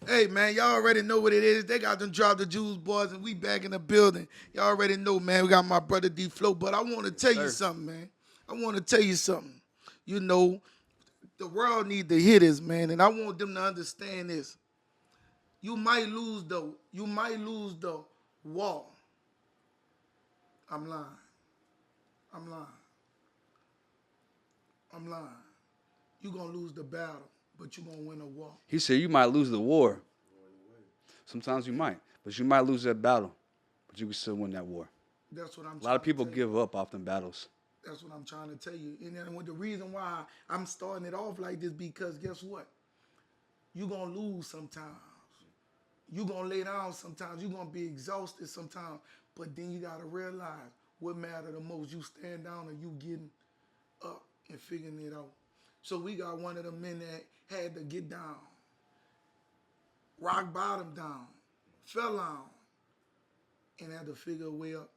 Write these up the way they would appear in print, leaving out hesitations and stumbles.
Hey, man, y'all already know what it is. They got them Drop the Jewels boys, and we back in the building. Y'all already know, man. We got my brother D Phlo, but I want to Yes, tell you sir. something, man. I want to tell you something. You know, the world need to hear this, man, and I want them to understand this. You might lose the war. I'm lying. I'm lying. I'm lying. You gonna lose the battle, but you gonna win a war. He said you might lose the war. Sometimes you might, but you might lose that battle, but you can still win that war. That's what I'm A lot trying of to people tell you. give up off them battles. That's what I'm trying to tell you. And then the reason why I'm starting it off like this because guess what? You're gonna lose sometimes. You're gonna lay down sometimes. You're gonna be exhausted sometimes. But then you gotta realize what matter the most. You stand down or you getting up and figuring it out. So we got one of the men that had to get down, rock bottom down, fell down, and had to figure a way up.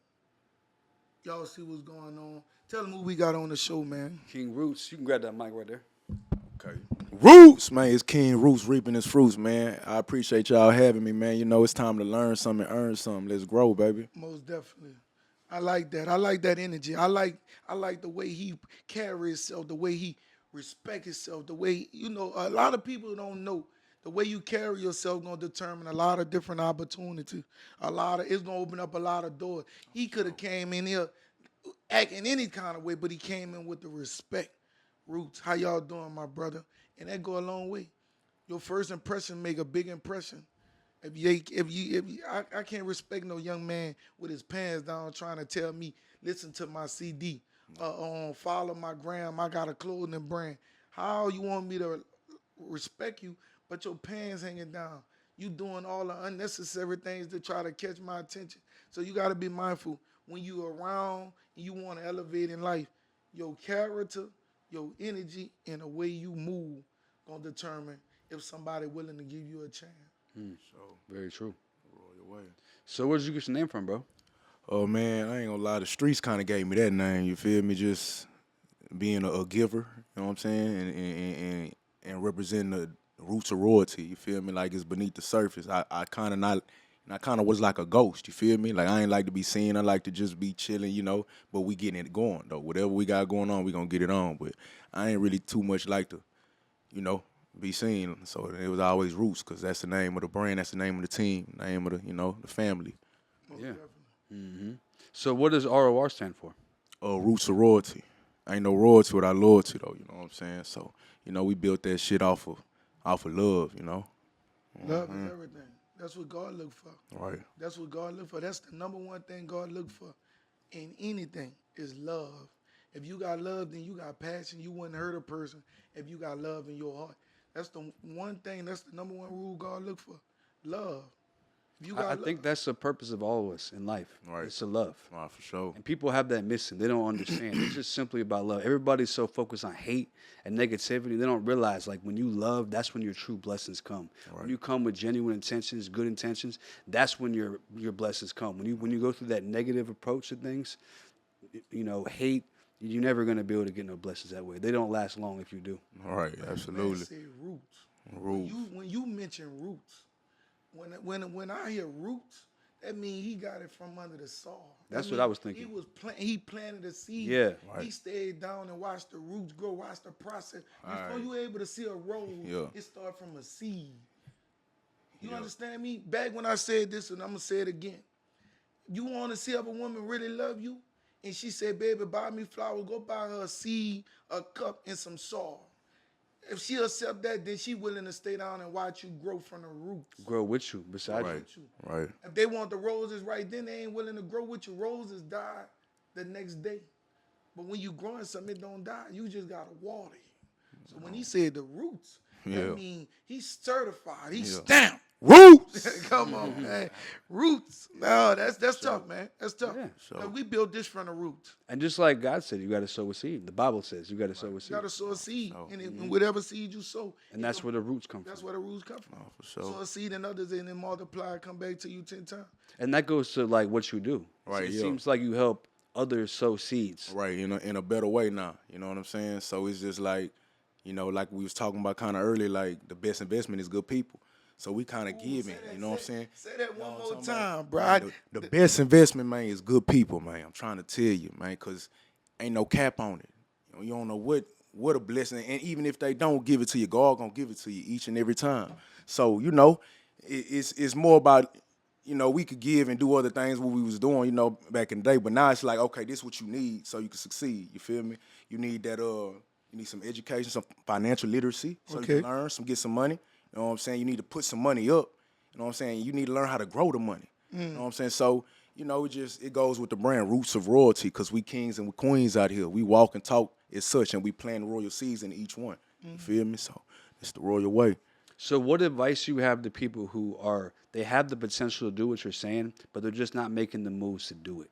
Y'all see what's going on. Tell them who we got on the show, man. King Roots, you can grab that mic right there. Okay. Roots, man. It's King Roots reaping his fruits, man. I appreciate y'all having me, man. You know, it's time to learn something, earn something. Let's grow, baby. Most definitely. I like that. I like that energy. I like the way he carry himself, the way he respect himself, the way a lot of people don't know the way you carry yourself gonna determine a lot of different opportunities. It's gonna open up a lot of doors. He could have came in here acting any kind of way, but he came in with the respect. Roots, how y'all doing, my brother? And that go a long way. Your first impression make a big impression. I can't respect no young man with his pants down trying to tell me, listen to my CD, follow my gram, I got a clothing brand. How you want me to respect you, but your pants hanging down? You doing all the unnecessary things to try to catch my attention. So you got to be mindful when you around and you want to elevate in life. Your character, your energy, and the way you move gonna determine if somebody willing to give you a chance. So, Very true. roll your way. So where did you get your name from, bro? Oh, man, I ain't gonna lie. The streets kind of gave me that name, you feel me? Just being a giver, you know what I'm saying? And representing the roots of royalty, you feel me? Like it's beneath the surface. I kind of not. And I kind of was like a ghost, you feel me? Like I ain't like to be seen. I like to just be chilling, you know. But we getting it going though. Whatever we got going on, we gonna get it on. But I ain't really too much like to, you know, be seen. So it was always Roots, cause that's the name of the brand, that's the name of the team, name of the, the family. Most Yeah. definitely. So what does ROR stand for? Roots of royalty. Ain't no royalty without loyalty though. You know what I'm saying? So we built that shit off of love. You know. Love is everything. That's what God look for. Right. That's what God look for. That's the number one thing God look for in anything is love. If you got love, then you got passion. You wouldn't hurt a person if you got love in your heart. That's the one thing. That's the number one rule God look for. Love. If you I got love, think that's the purpose of all of us in life. Right. It's to love. For sure. And people have that missing. They don't understand. It's just simply about love. Everybody's so focused on hate and negativity. They don't realize, like, when you love, that's when your true blessings come. Right. When you come with genuine intentions, good intentions, that's when your blessings come. When you go through that negative approach to things, hate, you're never going to be able to get no blessings that way. They don't last long if you do. Right. man Absolutely. say roots. Roots. When you mention roots, when I hear roots, that means he got it from under the soil. That's That what I mean was thinking. He planted a seed. Yeah. Right. He stayed down and watched the roots grow, watched the process. Before Right. you able to see a rose, Yeah. it started from a seed. You Yeah. understand me? Back when I said this, and I'm gonna say it again. You want to see if a woman really love you, and she said, "Baby, buy me flowers. Go buy her a seed, a cup, and some soil." If she accept that, then she willing to stay down and watch you grow from the roots. Grow with you, beside Right. you. With you. Right. If they want the roses right then, they ain't willing to grow with you. Roses die the next day. But when you growing something, it don't die. You just gotta water it. So when he said the roots, Yeah. that mean he's certified. He's Yeah. stamped. Roots. Come on, man. Roots. No, that's tough, man. That's tough. Yeah. So- Now, we built this from the roots. And just like God said, you got to sow a seed. The Bible says you got to sow a You seed. gotta sow a seed. So- And whatever seed you sow. And that's where the roots come That's from. where the roots come from. For sure. Sow a seed in others and then multiply, come back to you 10 times. And that goes to like what you do. Right, It yeah. seems like you help others sow seeds. Right, in a better way now. You know what I'm saying? So it's just like, like we was talking about kind of earlier, like the best investment is good people. So we kind of giving, you know what I'm saying? Say that You know one what I'm more talking about? time, bro. Man, the best investment, man, is good people, man. I'm trying to tell you, man, because ain't no cap on it. You don't know what a blessing. And even if they don't give it to you, God gonna give it to you each and every time. So, it's more about, we could give and do other things what we was doing, back in the day. But now it's like, okay, this is what you need so you can succeed. You feel me? You need that, you need some education, some financial literacy so you can learn, get some money. You know what I'm saying? You need to put some money up. You know what I'm saying? You need to learn how to grow the money. You know what I'm saying? So, it goes with the brand, roots of royalty, because we kings and we queens out here. We walk and talk as such, and we plant royal seeds in each one. You feel me? So it's the royal way. So what advice you have to people who they have the potential to do what you're saying, but they're just not making the moves to do it?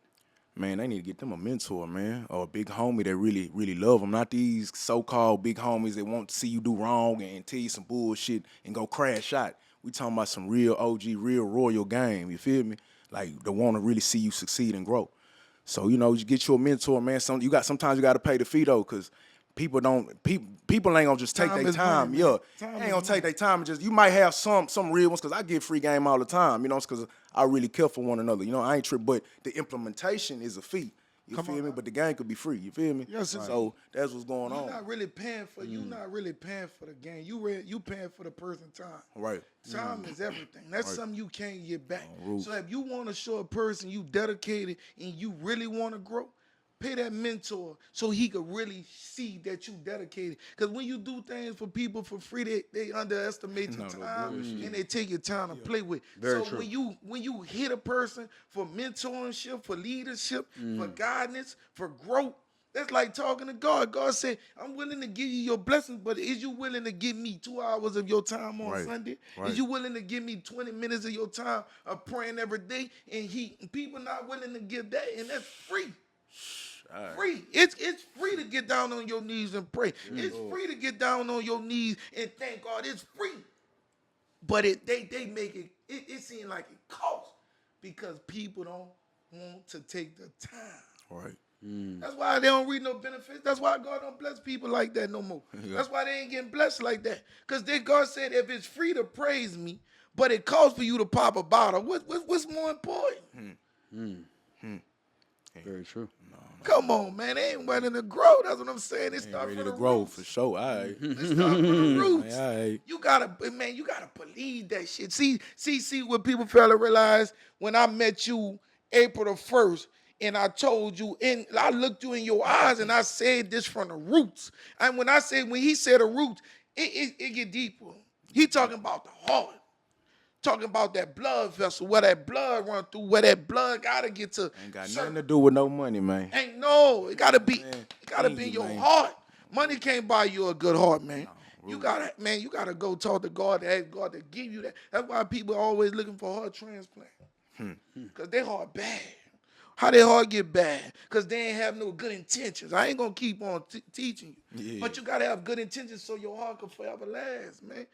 Man, they need to get them a mentor, man, or a big homie that really, really love them. Not these so-called big homies that want to see you do wrong and tell you some bullshit and go crash out. We talking about some real OG, real royal game, you feel me? Like, they want to really see you succeed and grow. So, you get you a mentor, man. Sometimes you got to pay the fee, though, because people ain't gonna just take their time. Money, Yeah, time they ain't gonna take their time and you might have some real ones, because I get free game all the time, because I really care for one another. I ain't tripping, but the implementation is a fee. You feel me? But the game could be free. You feel me? Yes, so that's what's going on. You're not really paying for the game. You paying for the person time. Right. Time is everything. That's something you can't get back. So if you want to show a person you dedicated and you really want to grow, pay that mentor so he could really see that you dedicated. Because when you do things for people for free, they underestimate your time and they take your time to play with. Very so true. when you hit a person for mentorship, for leadership, for guidance, for growth, that's like talking to God. God said, I'm willing to give you your blessings, but is you willing to give me 2 hours of your time on Sunday? Right. Is you willing to give me 20 minutes of your time of praying every day? And people not willing to give that, and that's free. Free. It's free to get down on your knees and pray. It's free to get down on your knees and thank God. It's free. But they make it seem like it costs because people don't want to take the time. Right. That's why they don't read no benefits. That's why God don't bless people like that no more. That's why they ain't getting blessed like that. Because God said, if it's free to praise me, but it costs for you to pop a bottle, what's more important? Very true. Come on, man. They ain't ready to grow. That's what I'm saying. They start Ready from to the grow roots. for sure. All right. They start from the roots. All right. You gotta believe that shit. See what people fail to realize. When I met you April the 1st, and I told you, and I looked you in your eyes, and I said this from the roots. And when he said the roots, it get deeper. He talking about the heart. Talking about that blood vessel, where that blood run through, where that blood gotta get to. Ain't got nothing to do with no money, man. It gotta be in your man. heart. Money can't buy you a good heart, man. You gotta go talk to God to ask God to give you that. That's why people are always looking for heart transplant. Because their heart bad. How their heart get bad? Because they ain't have no good intentions. I ain't gonna keep on teaching you. Yeah. But you gotta have good intentions so your heart can forever last, man.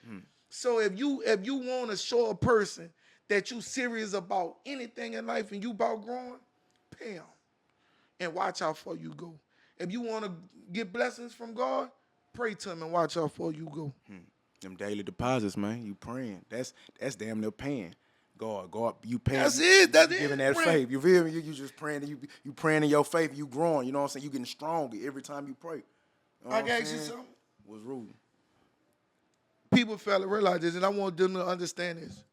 So if you want to show a person that you serious about anything in life and you about growing, pay them and watch how far you go. If you want to get blessings from God, pray to him and watch how far you go. Them daily deposits, man. You praying. That's damn near paying. God, you paying. That's it. That's you it. giving that Praying. faith. You feel me? You just praying. You praying in your faith. You growing. You know what I'm saying? You getting stronger every time you pray. You know I what can I'm ask you saying? something. What's rude? People fail to realize this, and I want them to understand this.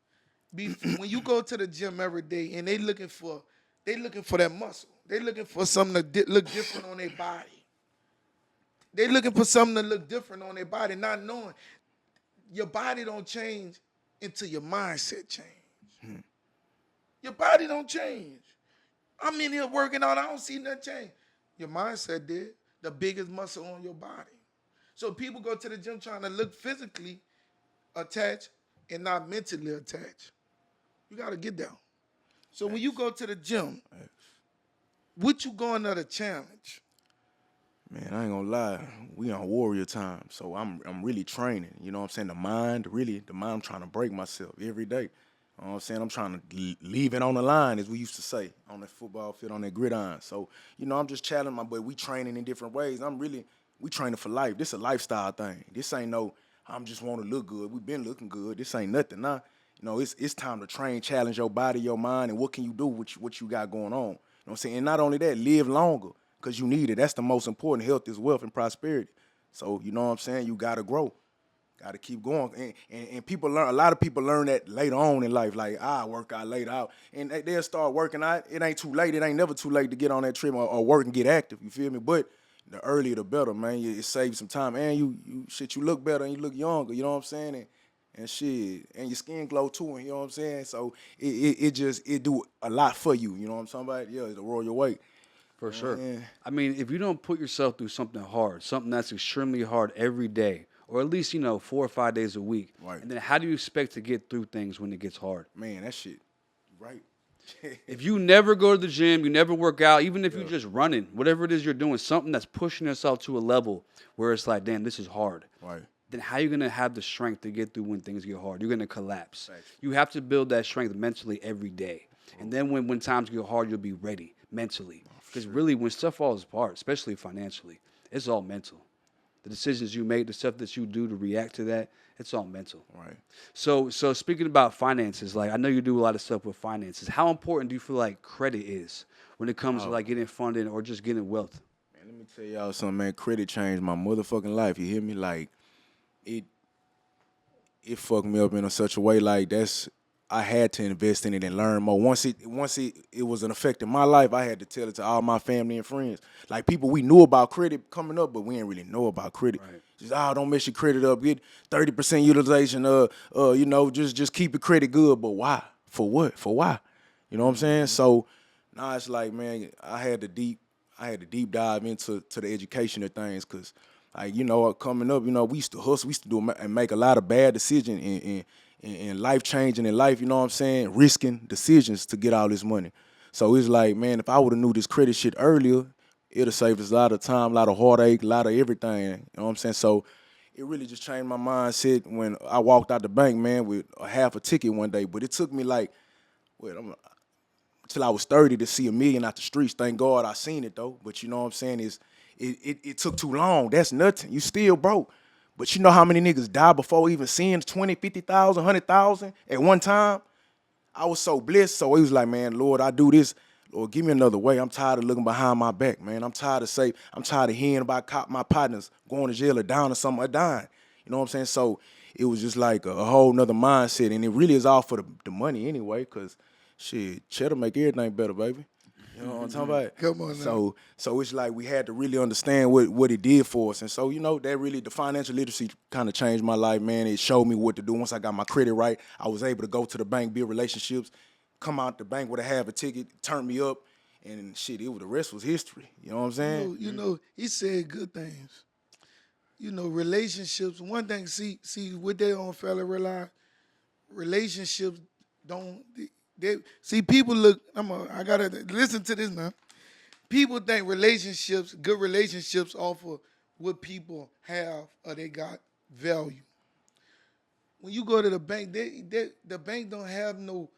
When you go to the gym every day and they looking for that muscle. They looking for something to look different on their body. They looking for something to look different on their body, not knowing your body don't change until your mindset change. Your body don't change. I'm in here working out, I don't see nothing change. Your mindset did. The biggest muscle on your body. So people go to the gym trying to look physically attached and not mentally attached. You got to get down. So when you go to the gym, what you going to the challenge? Man, I ain't gonna lie. We on warrior time, so I'm really training. You know what I'm saying? The mind, I'm trying to break myself every day. You know what I'm saying? I'm trying to leave it on the line, as we used to say, on the football field, on that gridiron. So, I'm just challenging my boy. We training in different ways. We training for life. This is a lifestyle thing. This ain't no, I'm just want to look good. We've been looking good. This ain't nothing, nah. You know, it's time to train, challenge your body, your mind, and what can you do with what you got going on. You know what I'm saying? And not only that, live longer because you need it. That's the most important. Health is wealth and prosperity. So, you know what I'm saying? You got to grow. Got to keep going. And people learn, a lot of people learn that later on in life, like, I work out later out. And they'll start working out. It ain't too late. It ain't never too late to get on that trip or work and get active. You feel me? But the earlier the better, man. It saves some time. And you look better and you look younger. You know what I'm saying? And shit, and your skin glow too, and you know what I'm saying? So it do a lot for you, you know what I'm talking about? Yeah, the royal weight. For sure. Yeah. I mean, if you don't put yourself through something hard, something that's extremely hard every day, or at least, 4 or 5 days a week, Right. and then how do you expect to get through things when it gets hard? Man, that shit, right. If you never go to the gym, you never work out, even if you're just running, whatever it is you're doing, something that's pushing yourself to a level where it's like, damn, this is hard. Right. Then how are you going to have the strength to get through when things get hard? You're going to collapse. Right. You have to build that strength mentally every day. And then when times get hard, you'll be ready mentally. Because really, when stuff falls apart, especially financially, it's all mental. The decisions you make, the stuff that you do to react to that, it's all mental. Right. So speaking about finances, like I know you do a lot of stuff with finances. How important do you feel like credit is when it comes to like getting funding or just getting wealth? Man, let me tell y'all something, man. Credit changed my motherfucking life. You hear me? Like, it fucked me up in such a way like I had to invest in it and learn more. Once it was an effect in my life, I had to tell it to all my family and friends. Like people we knew about credit coming up, but we didn't really know about credit. Right. Just don't mess your credit up. Get 30% utilization. Just keep your credit good. But why? For what? For why? You know what I'm saying? So now it's like, man, I had to deep dive into the education of things because. Like, coming up, we used to hustle, we used to do and make a lot of bad decisions and life changing in life, you know what I'm saying? Risking decisions to get all this money. So it's like, man, if I would have knew this credit shit earlier, it'd have saved us a lot of time, a lot of heartache, a lot of everything. You know what I'm saying? So it really just changed my mindset when I walked out the bank, man, with a half a ticket one day. But it took me like, till I was 30 to see $1 million out the streets. Thank God I seen it though. But you know what I'm saying? It took too long. That's nothing. You still broke. But you know how many niggas die before even seeing 20, 50,000, 100,000 at one time? I was so blessed. So it was like, man, Lord, I do this. Lord, give me another way. I'm tired of looking behind my back, man. I'm tired of hearing about my partners going to jail or down or something or dying. You know what I'm saying? So it was just like a whole nother mindset. And it really is all for the money anyway, because shit, cheddar make everything better, baby. You know what I'm talking about? Come on now. So it's like we had to really understand what it did for us. And so, that really, the financial literacy kind of changed my life, man. It showed me what to do. Once I got my credit right, I was able to go to the bank, build relationships, come out the bank with a half a ticket, turn me up, and shit, the rest was history. You know what I'm saying? He said good things. Relationships, one thing, see what they don't fella realize, relationships don't, see, people look, I gotta listen to this now. People think good relationships off of what people have or they got value. When you go to the bank, the bank don't have no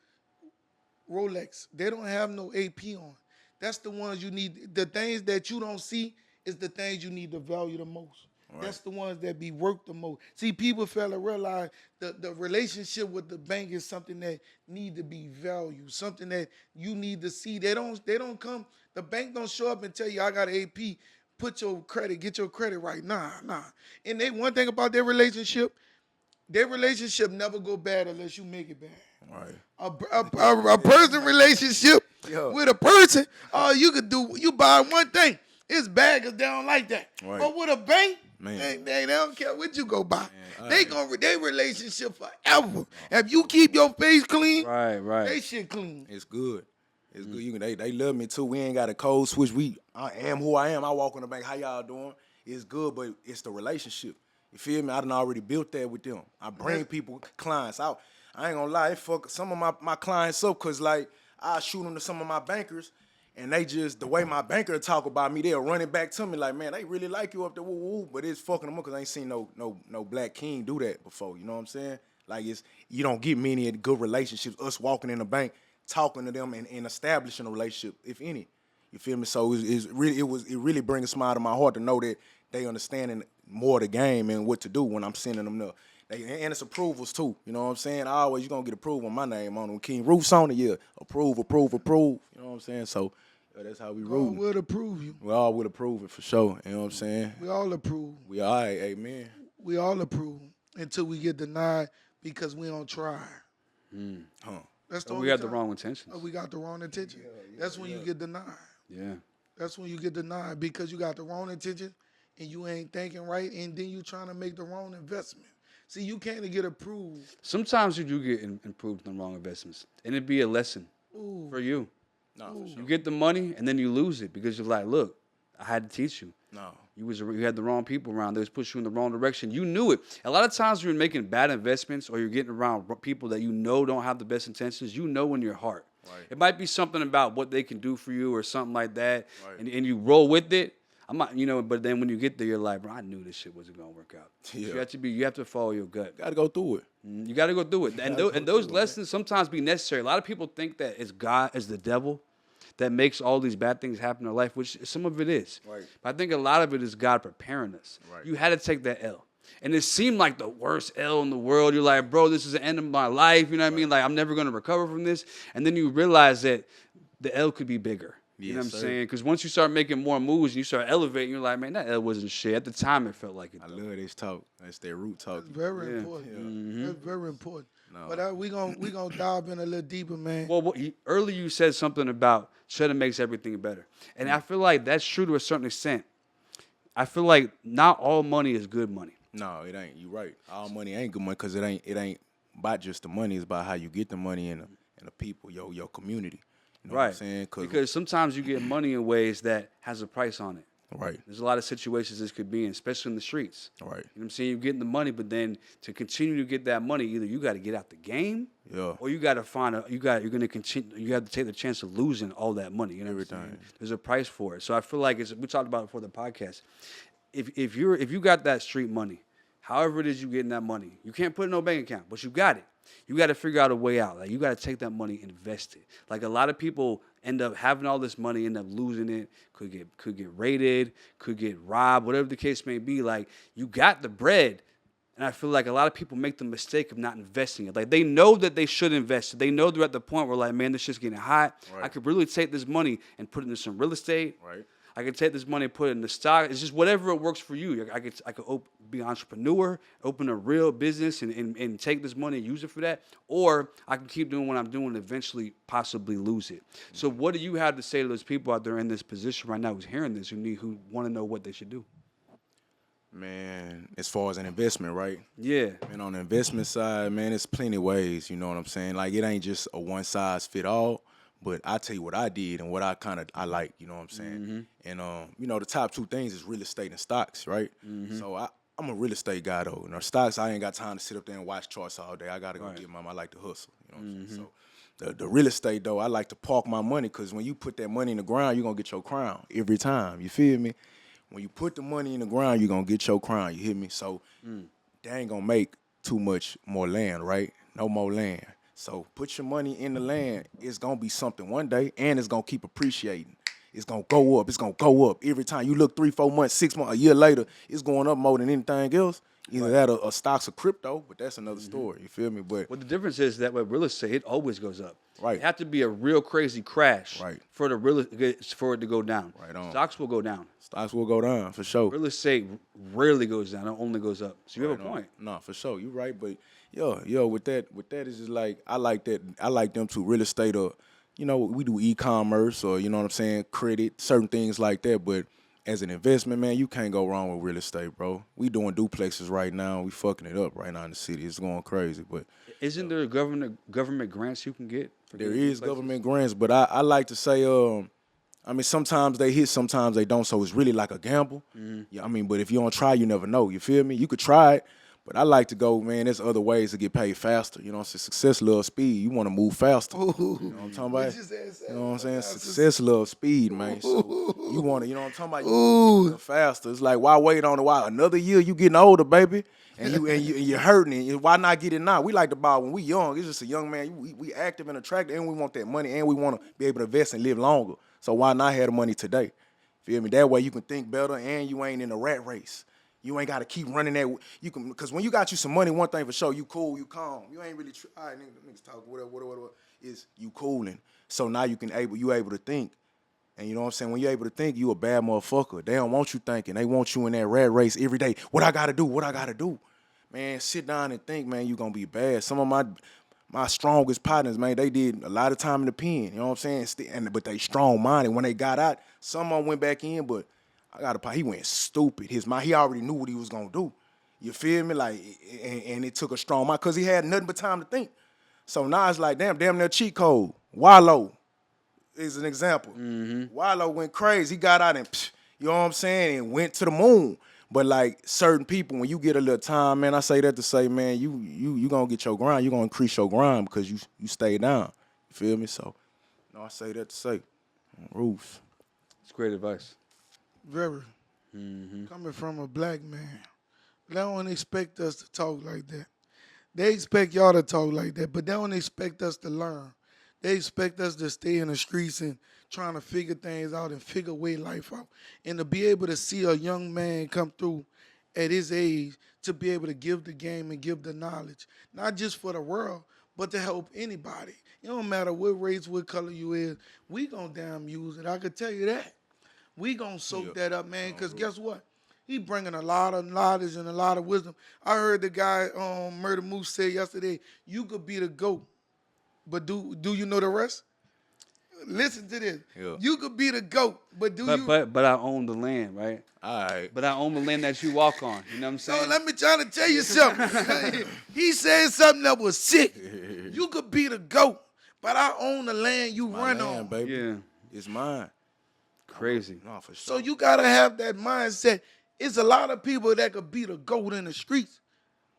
Rolex. They don't have no AP on. That's the ones you need. The things that you don't see is the things you need to value the most. Right. That's the ones that be worth the most. See, people fail to realize the relationship with the bank is something that need to be valued, something that you need to see. They don't come, the bank don't show up and tell you, I got an AP, get your credit right. Nah. And one thing about their relationship never go bad unless you make it bad. Right. A person relationship with a person, all you could do, you buy one thing. It's bad because they don't like that. Right. But with a bank, man, they don't care what you go buy. They relationship forever. If you keep your face clean, right, they shit clean. It's good. It's good. They love me too. We ain't got a code switch. I am who I am. I walk in the bank. How y'all doing? It's good, but it's the relationship. You feel me? I done already built that with them. I bring clients out. I ain't gonna lie, it fuck some of my clients up because like I shoot them to some of my bankers. And they just, the way my banker talk about me, they'll run it back to me like, man, they really like you up there, woo woo. But it's fucking them up because I ain't seen no black king do that before. You know what I'm saying? Like you don't get many good relationships. Us walking in the bank, talking to them and establishing a relationship, if any. You feel me? So it really brings a smile to my heart to know that they understanding more of the game and what to do when I'm sending them the. And it's approvals too. You know what I'm saying? You gonna get approval on my name on them. King Roofs on it, yeah. Approve. You know what I'm saying? So that's how we God roll. will approve you. We all will approve it for sure. You know what I'm saying? We all approve. We all right, amen. We all approve until we get denied because we don't try. Huh. That's the we only got the time. wrong intentions. We got the wrong intention. That's when you get denied. Yeah. That's when you get denied because you got the wrong intention and you ain't thinking right, and then you trying to make the wrong investment. See, you can't get approved. Sometimes you do get improved on wrong investments, and it'd be a lesson for you. No, for sure. You get the money, and then you lose it because you're like, look, I had to teach you. No. You had the wrong people around. They was pushing you in the wrong direction. You knew it. A lot of times when you're making bad investments or you're getting around people that you know don't have the best intentions, you know in your heart. Right. It might be something about what they can do for you or something like that, Right. and you roll with it. I'm not, but then when you get there, you're like, bro, I knew this shit wasn't gonna work out. Yeah. You have to follow your gut. Gotta go through it. You got to go through it. And those lessons sometimes be necessary. A lot of people think that it's God, it's the devil that makes all these bad things happen in our life, which some of it is. Right. But I think a lot of it is God preparing us. Right. You had to take that L. And it seemed like the worst L in the world. You're like, bro, this is the end of my life. You know what I mean? Like, I'm never going to recover from this. And then you realize that the L could be bigger. You know what I'm saying? Because once you start making more moves and you start elevating, you're like, man, that L wasn't shit. At the time, it felt like it. I love this talk. That's their root talk. That's very important. Yeah. That's very important. No. But we gonna dive in a little deeper, man. Well, earlier you said something about cheddar makes everything better. And I feel like that's true to a certain extent. I feel like not all money is good money. No, it ain't. You right. All money ain't good money because it ain't about just the money. It's about how you get the money and the people, your community. You know what I'm saying? Because sometimes you get money in ways that has a price on it. Right. There's a lot of situations this could be in, especially in the streets. Right. You know what I'm saying? You're getting the money, but then to continue to get that money, either you got to get out the game, or you got to you're going to continue. You have to take the chance of losing all that money. You know what I'm saying? There's a price for it. So I feel like we talked about it before the podcast. If you got that street money, however it is you getting that money, you can't put it in no bank account, but you got it. You got to figure out a way out. Like, you got to take that money, invest it. Like, a lot of people end up having all this money, end up losing it. Could get raided, could get robbed, whatever the case may be. Like, you got the bread, and I feel like a lot of people make the mistake of not investing it. Like, they know that they should invest it. They know they're at the point where, like, man, this shit's getting hot. Right. I could really take this money and put it into some real estate. Right. I could take this money and put it in the stock. It's just whatever it works for you. I could be an entrepreneur, open a real business, and take this money and use it for that. Or I can keep doing what I'm doing and eventually possibly lose it. So what do you have to say to those people out there in this position right now who's hearing this, who want to know what they should do? Man, as far as an investment, right? Yeah. Man, on the investment side, man, there's plenty of ways, you know what I'm saying? Like, it ain't just a one-size-fit-all. But I tell you what I did and what I like, you know what I'm saying? And, the top two things is real estate and stocks, right? So I'm a real estate guy, though. Stocks, I ain't got time to sit up there and watch charts all day. I got to go get them. I like to hustle, you know what I'm saying? So the real estate, though, I like to park my money because when you put that money in the ground, you're going to get your crown every time. You feel me? When you put the money in the ground, you're going to get your crown. You hear me? So they ain't going to make too much more land, right? No more land. So put your money in the land. It's going to be something one day, and it's going to keep appreciating. It's going to go up. It's going to go up. Every time you look 3, 4 months, 6 months, a year later, it's going up more than anything else. Either that or stocks or crypto, but that's another story. You feel me? But well, the difference is that with real estate, it always goes up. Right. It have to be a real crazy crash for it to go down. Right on. Stocks will go down. Stocks will go down, for sure. Real estate rarely goes down. It only goes up. So you have a point. No, for sure. You're right. But, with that it's just like, I like that. I like them too. Real estate or, we do e-commerce or, you know what I'm saying, credit, certain things like that. But as an investment, man, you can't go wrong with real estate, bro. We doing duplexes right now. We fucking it up right now in the city. It's going crazy. But isn't there government grants you can get? There is government grants, but I like to say, sometimes they hit, sometimes they don't. So it's really like a gamble. Yeah, but if you don't try, you never know. You feel me? You could try it, but I like to go, man, there's other ways to get paid faster. You know, success loves speed. You want to move faster. You know what I'm talking about? You know what I'm saying? Success loves speed, man. So you want to, you know what I'm talking about? You move faster. It's like, why wait on it? Why another year? You getting older, baby. And you're hurting it. Why not get it now? We like to buy when we young. It's just a young man. We active and attractive, and we want that money, and we want to be able to invest and live longer. So why not have the money today? Feel me? That way you can think better and you ain't in a rat race. You ain't got to keep running that. You can, because when you got you some money, one thing for sure, you cool, you calm. You ain't really, all right, niggas talk, whatever, is you cooling. So now you able to think. And you know what I'm saying? When you're able to think, you a bad motherfucker. They don't want you thinking. They want you in that rat race every day. What I got to do? Man, sit down and think, man, you going to be bad. Some of my strongest partners, man, they did a lot of time in the pen. You know what I'm saying? But they strong-minded. When they got out, some of them went back in, but he went stupid. He already knew what he was going to do. You feel me? Like, and it took a strong mind because he had nothing but time to think. So now it's like, damn near cheat code. Wallow is an example. Wallow went crazy. He got out and, you know what I'm saying, and went to the moon. But like certain people, when you get a little time, man, I say that to say, man, you gonna get your grind. You gonna increase your grind because you stay down. You feel me? So, I say that to say, Roofs. It's great advice. Very. Coming from a black man, they don't expect us to talk like that. They expect y'all to talk like that, but they don't expect us to learn. They expect us to stay in the streets and trying to figure things out and figure way life out. And to be able to see a young man come through at his age to be able to give the game and give the knowledge, not just for the world, but to help anybody. It don't matter what race, what color you is, we gonna damn use it. I could tell you that. We gonna soak that up, man, because guess what? He bringing a lot of knowledge and a lot of wisdom. I heard the guy, Murder Moose, say yesterday, you could be the GOAT, but do you know the rest? Listen to this. Yeah. You could be the GOAT, but But I own the land, right? All right. But I own the land that you walk on. You know what I'm saying? So let me try to tell you something. He said something that was sick. You could be the GOAT, but I own the land you My run land, on. baby. Yeah. It's mine. Crazy. No, for So sure. you gotta have that mindset. It's a lot of people that could be the GOAT in the streets,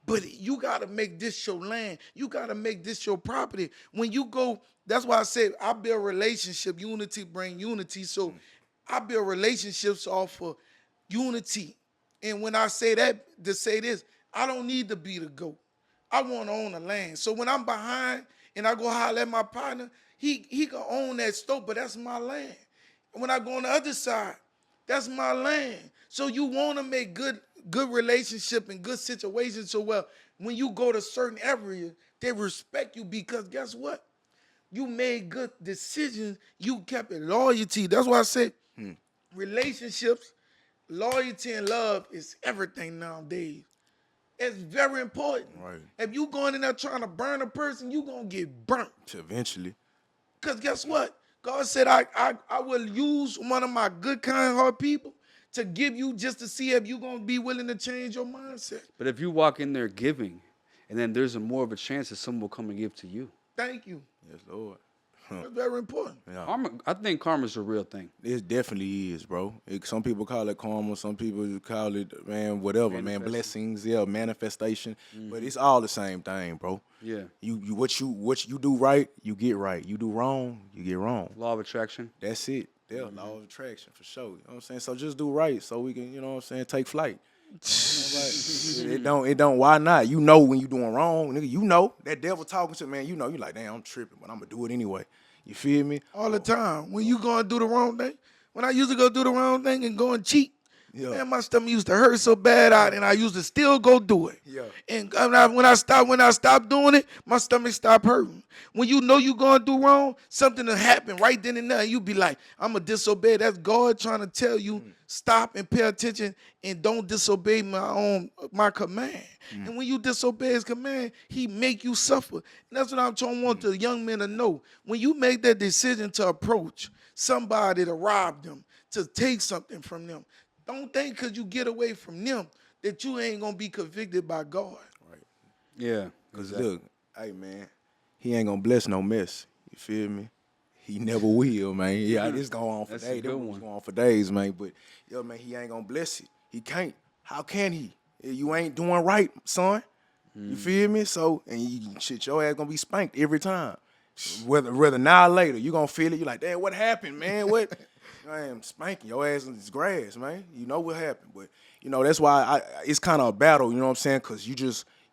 but you gotta make this your land. You gotta make this your property. When you go, that's why I said I build relationship. Unity bring unity. So I build relationships off of unity. And when I say that, to say this, I don't need to be the GOAT. I want to own the land. So when I'm behind and I go holler at my partner, he can own that store, but that's my land. And when I go on the other side, that's my land. So you want to make good relationship and good situations. So well, when you go to certain areas, they respect you because guess what? You made good decisions. You kept it loyalty. That's why I say relationships, loyalty, and love is everything nowadays. It's very important. Right. If you going in there trying to burn a person, you going to get burnt. Eventually. Because guess what? God said, I will use one of my good, kind heart people to give you just to see if you're going to be willing to change your mindset. But if you walk in there giving, and then there's more of a chance that someone will come and give to you. Thank you. Yes, Lord. That's very important. Yeah. Karma, I think karma's a real thing. It definitely is, bro. Some people call it karma. Some people call it, man, whatever, man. Blessings, yeah, manifestation. But it's all the same thing, bro. Yeah. You what you do right, you get right. You do wrong, you get wrong. Law of attraction. That's it. Yeah, law of attraction for sure. You know what I'm saying? So just do right so we can, you know what I'm saying, take flight. It don't, why not? You know when you doing wrong, nigga, you know. That devil talking to man, you know, you like, damn, I'm tripping, but I'm gonna do it anyway. You feel me? All the time. When you go and do the wrong thing, when I used to go do the wrong thing and go and cheat, man, my stomach used to hurt so bad out, and I used to still go do it. Yeah. And when I stopped doing it, my stomach stopped hurting. When you know you going to do wrong, something will happen right then and there. You be like, I'm going to disobey. That's God trying to tell you, stop and pay attention and don't disobey my command. And when you disobey his command, he make you suffer. And that's what I'm trying to want the young men to know. When you make that decision to approach somebody to rob them, to take something from them, don't think because you get away from them that you ain't going to be convicted by God. Right. Yeah. Because look, hey, man, he ain't gonna bless no mess. You feel me? He never will, man. Yeah, this go on for That's a days. good This one. go on for days, man. But, yo, man, he ain't gonna bless it. He can't. How can he? You ain't doing right, son. You feel me? So, and your ass gonna be spanked every time. Whether now or later, you gonna feel it. You like, damn, what happened, man? What? I am spanking your ass in this grass, man. You know what happened. But, you know, that's why it's kind of a battle, you know what I'm saying? Because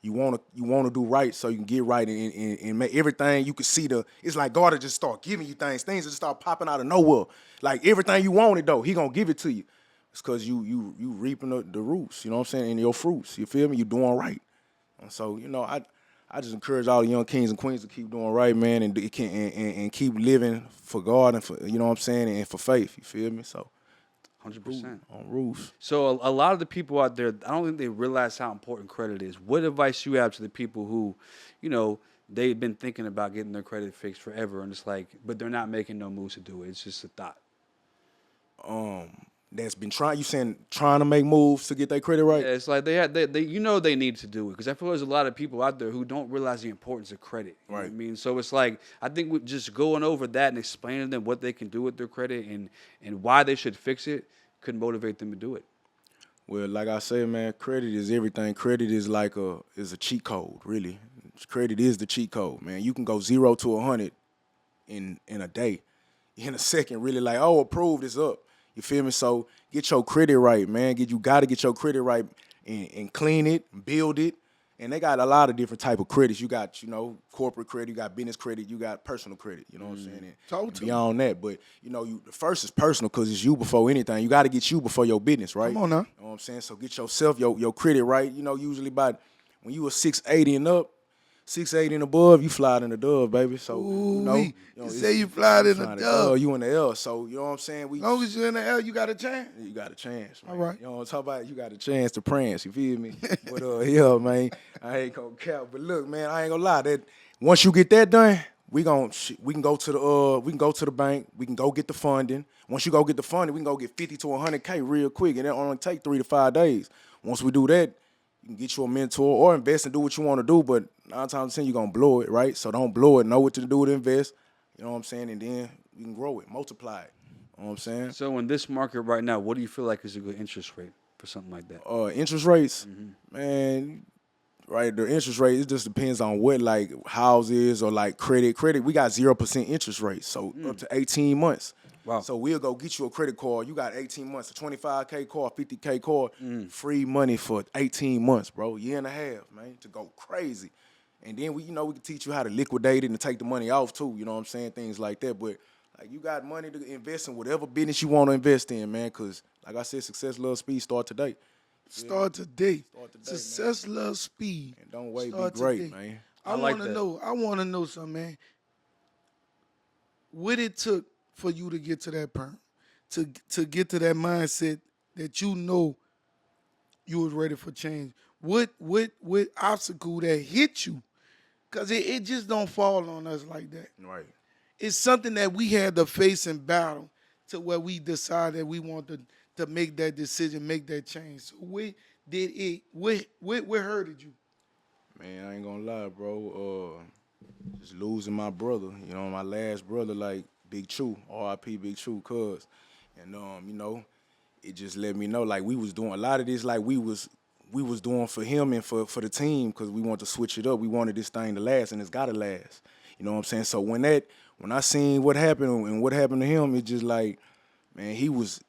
You wanna do right so you can get right and make everything you can see it's like God will just start giving you things will just start popping out of nowhere. Like everything you wanted though, he gonna give it to you. It's cause you reaping the roots, you know what I'm saying, and your fruits. You feel me? You doing right. And so, I just encourage all the young kings and queens to keep doing right, man, and keep living for God and for, you know what I'm saying, and for faith. You feel me? So 100%. on roofs. So a lot of the people out there, I don't think they realize how important credit is. What advice you have to the people who, they've been thinking about getting their credit fixed forever, and it's like, but they're not making no moves to do it. It's just a thought. That's been trying to make moves to get their credit right. Yeah, it's like they need to do it, because I feel there's a lot of people out there who don't realize the importance of credit. You know what I mean? So it's like, I think with just going over that and explaining to them what they can do with their credit and why they should fix it could motivate them to do it. Well, like I said, man, credit is everything. Credit is like a cheat code, really. Credit is the cheat code, man. You can go 0 to 100 in a day. In a second, really like, oh, approved, it's up. You feel me? So get your credit right, man. You got to get your credit right and clean it, build it. And they got a lot of different type of credits. You got, corporate credit, you got business credit, you got personal credit. You know what I'm saying? And beyond that, but the first is personal because it's you before anything. You got to get you before your business, right? Come on now. You know what I'm saying? So get yourself your credit right. Usually about when you were 680 and up, 680 and above, you fly in the dove, baby. So you say you fly in the dove. You in the L. So you know what I'm saying? As long as you're in the L, you got a chance. You got a chance, man. All right. You know what I'm talking about? You got a chance to prance. You feel me? But yeah, man, I ain't gonna cap. But look, man, I ain't gonna lie. That once you get that done, we can go to the bank. We can go get the funding. Once you go get the funding, we can go get 50 to 100K real quick, and it only take 3 to 5 days. Once we do that, you can get you a mentor or invest and do what you want to do, but 9 times out of 10, you're going to blow it, right? So don't blow it. Know what to do to invest, you know what I'm saying? And then you can grow it, multiply it, you know what I'm saying? So in this market right now, what do you feel like is a good interest rate for something like that? Interest rates, man, right, the interest rate, it just depends on what, like, houses or, like, credit. Credit, we got 0% interest rate, so up to 18 months. Wow. So we'll go get you a credit card. You got 18 months, a 25K card, 50K card, free money for 18 months, bro. Year and a half, man, to go crazy. And then we can teach you how to liquidate it and take the money off too, you know what I'm saying? Things like that. But like you got money to invest in whatever business you want to invest in, man, because like I said, success, love, speed, start today. Start today. Success, love, speed. And don't wait, Start be great, today. man. I want to know something, man. What it took for you to get to that point, to get to that mindset that you was ready for change. What obstacle that hit you? Because it just don't fall on us like that. Right. It's something that we had to face and battle to where we decided we want to make that decision, make that change. So what hurted you? Man, I ain't gonna lie, bro. Just losing my brother, my last brother, like Big Chew, R.I.P. Big Chew, cuz. And it just let me know, like, we was doing a lot of this, like we was doing for him and for the team, because we wanted to switch it up. We wanted this thing to last, and it's gotta last. You know what I'm saying? So when I seen what happened and what happened to him, it just like, man, he was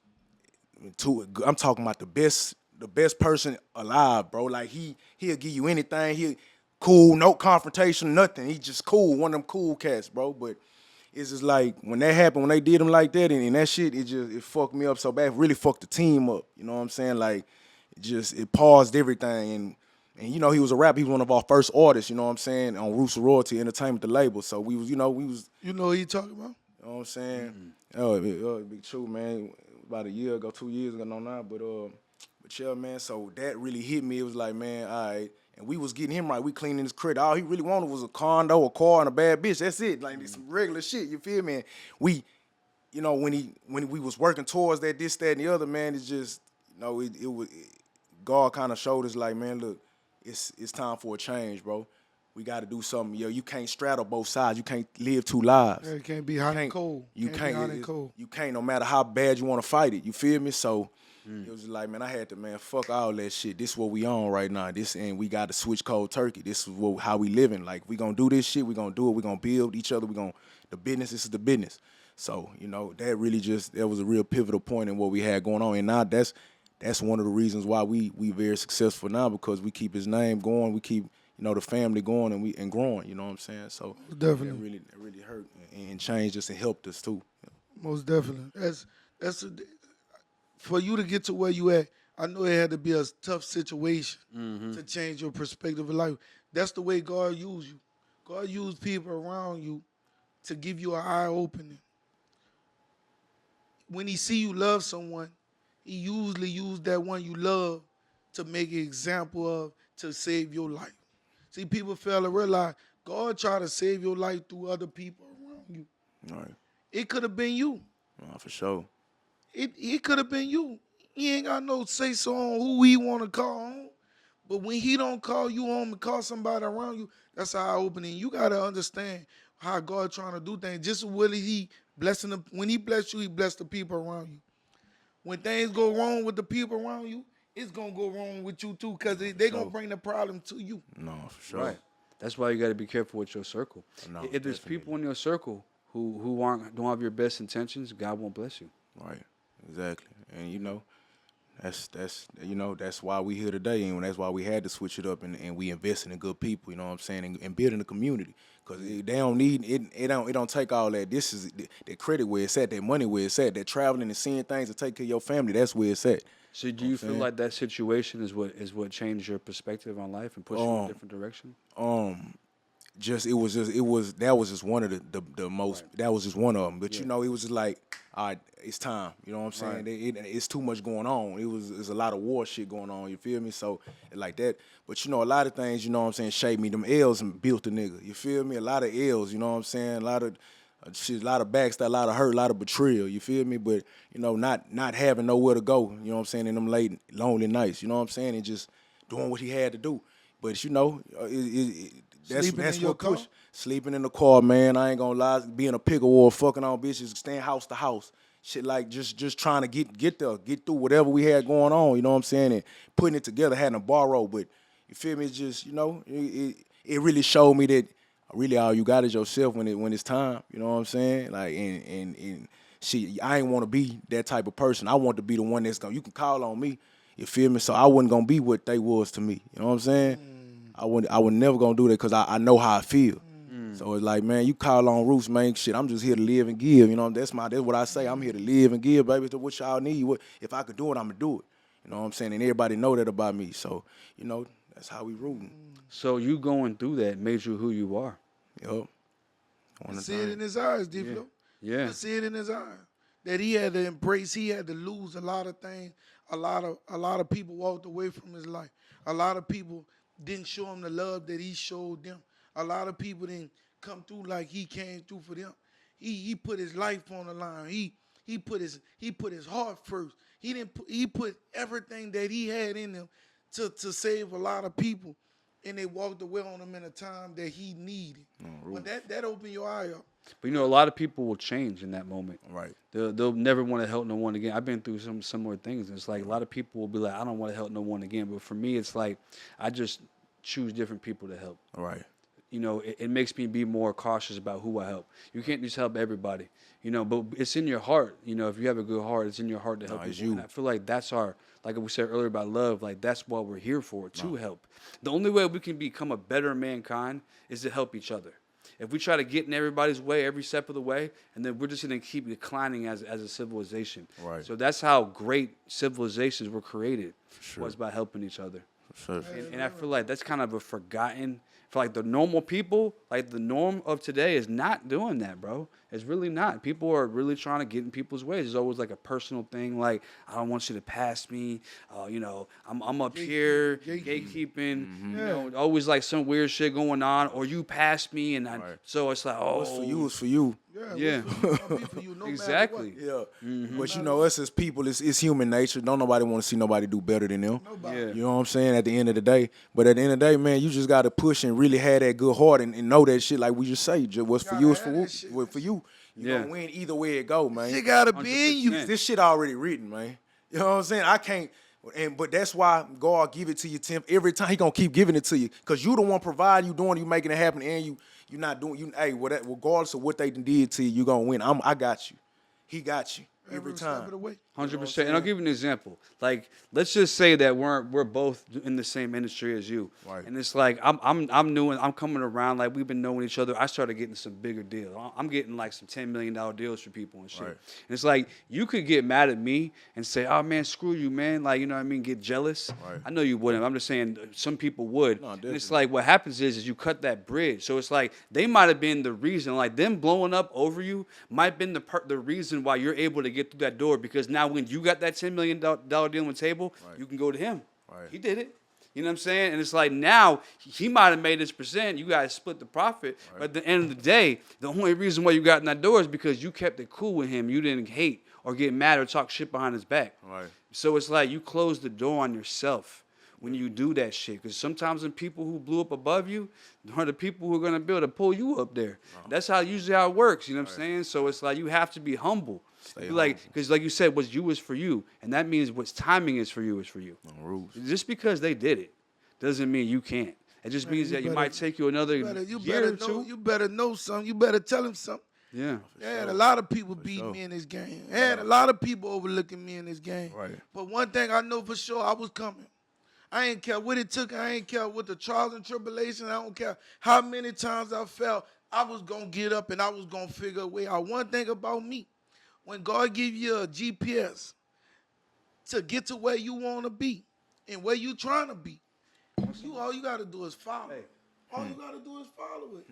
I'm talking about the best person alive, bro. Like he'll give you anything. He cool, no confrontation, nothing. He just cool, one of them cool cats, bro. But it's just like when that happened, when they did him like that, and that shit, it fucked me up so bad. It really fucked the team up. You know what I'm saying? Like it paused everything. And he was a rapper. He was one of our first artists. You know what I'm saying? On Roots of Royalty Entertainment, the label. So we was. You know what he talking about? You know what I'm saying? Oh, Big True, man. About a year ago, 2 years ago, no, now. But yeah, man. So that really hit me. It was like, man, all right. And we was getting him right. We cleaning his credit. All he really wanted was a condo, a car, and a bad bitch. That's it. Like some regular shit. You feel me? And we, when we was working towards that, this, that, and the other, man, it's just, God kind of showed us like, man, look, it's time for a change, bro. We got to do something. You can't straddle both sides. You can't live two lives. Yeah, it can't be hot and cold. You can't, no matter how bad you want to fight it. You feel me? So it was like, man, I had to, man, fuck all that shit. This is what we on right now. And we got to switch cold turkey. This is how we living. Like, we going to do this shit. We going to do it. We going to build each other. The business, this is the business. So, that really that was a real pivotal point in what we had going on. And now that's that's one of the reasons why we very successful now, because we keep his name going, we keep the family going and growing. You know what I'm saying? So Definitely. that really hurt and changed us and helped us too. Most definitely. For you to get to where you at. I know it had to be a tough situation to change your perspective of life. That's the way God used you. God used people around you to give you an eye opening. When he see you love someone, he usually used that one you love to make an example of to save your life. See, people fail to realize God try to save your life through other people around you. All right. It could have been you. For sure. It could have been you. He ain't got no say so on who he want to call on. But when he don't call you home and call somebody around you, that's eye opening. You got to understand how God trying to do things. Just really he blessing them. When he bless you, he bless the people around you. When things go wrong with the people around you, it's going to go wrong with you too, because they going to bring the problem to you. No, for sure. Right. That's why you got to be careful with your circle. No, if there's definitely. people in your circle who don't have your best intentions, God won't bless you. Right. Exactly. And that's why we here today, and that's why we had to switch it up and we investing in good people, you know what I'm saying, and building a community, because they don't need it. It don't take all that. This is the credit where it's at, that money where it's at, that traveling and seeing things to take care of your family. That's where it's at. So do you feel like that situation is what changed your perspective on life and pushed you in a different direction? That was just one of the most. Right. That was just one of them. But it was just like, all right, it's time. You know what I'm saying? Right. It's too much going on. There's a lot of war shit going on. You feel me? So like that. But a lot of things. You know what I'm saying? Shaped me. Them L's and built the nigga. You feel me? A lot of L's. You know what I'm saying? A lot of shit. A lot of backstab. A lot of hurt. A lot of betrayal. You feel me? But not having nowhere to go. You know what I'm saying? In them late lonely nights. You know what I'm saying? And just doing what he had to do. But that's what pushed. Sleeping in the car, man. I ain't gonna lie. Being a picker or fucking on bitches, staying house to house. Shit like just trying to get through whatever we had going on. You know what I'm saying? And putting it together, having to borrow. But you feel me? It's just it really showed me that really all you got is yourself when it's time. You know what I'm saying? Like and shit, I ain't want to be that type of person. I want to be the one you can call on me. You feel me? So I wasn't gonna be what they was to me. You know what I'm saying? I would never gonna do that because I know how I feel. So it's like, man, you call on Roots, man. Shit, I'm just here to live and give. You know, that's what I say. I'm here to live and give, baby. To what y'all need. If I could do it, I'm gonna do it. You know what I'm saying? And everybody know that about me. So that's how we rooting. So you going through that made you who you are. Yup. You see it in his eyes, D Phlo. Yeah. You see it in his eyes that he had to embrace. He had to lose a lot of things. A lot of people walked away from his life. A lot of people didn't show him the love that he showed them. A lot of people didn't come through like he came through for them. He put his life on the line. He put his heart first. He put everything that he had in him to save a lot of people, and they walked away on him in a time that he needed. But that opened your eye up. But a lot of people will change in that moment. Right. They'll never want to help no one again. I've been through some similar things. And it's like a lot of people will be like, I don't want to help no one again. But for me, it's like I just choose different people to help. Right. It makes me be more cautious about who I help. You can't just help everybody, but it's in your heart. If you have a good heart, it's in your heart to help people. And I feel like that's like we said earlier about love, like that's what we're here for, to help. The only way we can become a better mankind is to help each other. If we try to get in everybody's way every step of the way, and then we're just going to keep declining as a civilization. Right. So that's how great civilizations were created, Sure. was by helping each other. For sure. And I feel like that's kind of a forgotten. For like the normal people, like the norm of today is not doing that, bro. It's really not. People are really trying to get in people's ways. It's always like a personal thing. Like, I don't want you to pass me. I'm up here, gatekeeping. Always like some weird shit going on. Or you passed me, and so it's like, What's for you is for you. Yeah. Exactly. Yeah. But us as people, it's human nature. Don't nobody want to see nobody do better than them. Nobody. Yeah. You know what I'm saying? At the end of the day. But at the end of the day, man, you just got to push and really have that good heart and know that shit like we just say. Just what's for you is for you. You gonna win either way it go, man. Shit gotta be in you. 100%. This shit already written, man. You know what I'm saying? I can't. But that's why God give it to you, Tim. Every time He gonna keep giving it to you, cause you the one providing, you doing, you making it happen, and you not doing. Regardless of what they did to you, you gonna win. I got you. He got you. every step time. of the way. 100%. And I'll give you an example. Like, let's just say that we're both in the same industry as you. Right. And it's like I'm new and I'm coming around. Like, we've been knowing each other. I started getting some bigger deals. I'm getting like some $10 million deals for people and shit. Right. And it's like you could get mad at me and say, "Oh man, screw you, man." Like, you know what I mean? Get jealous. Right. I know you wouldn't. I'm just saying some people would. No, and it's definitely. like what happens is you cut that bridge. So it's like they might have been the reason. Like them blowing up over you might have been the reason why you're able to get through that door, because now when you got that $10 million deal on the table, Right. you can go to him. Right. He did it. You know what I'm saying? And it's like now he might have made his percent. You guys split the profit. Right. But at the end of the day, the only reason why you got in that door is because you kept it cool with him. You didn't hate or get mad or talk shit behind his back. Right. So it's like you close the door on yourself when you do that shit. Because sometimes the people who blew up above you are the people who are going to be able to pull you up there. That's usually how it works. You know what I'm saying? So it's like you have to be humble. Stay Like, humble. because like you said, what's you is for you. And that means what's timing is for you is for you. No rules. Just because they did it doesn't mean you can't. It just means that you might take you another year or two. You better know something. You better tell him something. Yeah. I had a lot of people beating sure. me in this game. I had a lot of people overlooking me in this game. Right. But one thing I know for sure, I was coming. I ain't care what it took. I ain't care what the trials and tribulations. I don't care how many times I fell. I was going to get up and I was going to figure a way out. One thing about me, when God give you a GPS to get to where you want to be and where you trying to be, all you got to do is follow. All you got to do is follow it.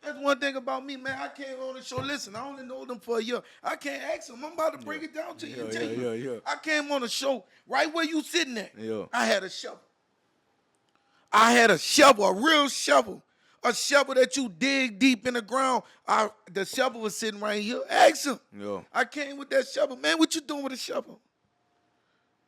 That's one thing about me, man. I can't go on the show. Listen, I only know them for a year. I can't ask them. I'm about to break it down to you and tell you. Yeah. I came on the show right where you sitting at. Yeah. I had a shovel. A real shovel. A shovel that you dig deep in the ground. The shovel was sitting right here. Ask him. Yeah. I came with that shovel. Man, what you doing with a shovel?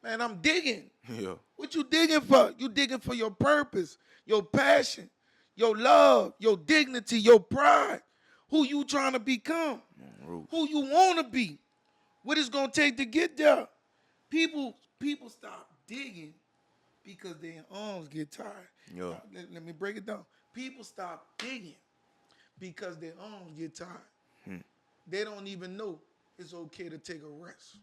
Man, I'm digging. Yeah. What you digging for? You digging for your purpose, your passion, your love, your dignity, your pride. Who you trying to become? Who you want to be? What it's going to take to get there? People stop digging because their arms get tired. Yeah. Let me break it down. People stop digging because their arms get tired. They don't even know it's okay to take a rest.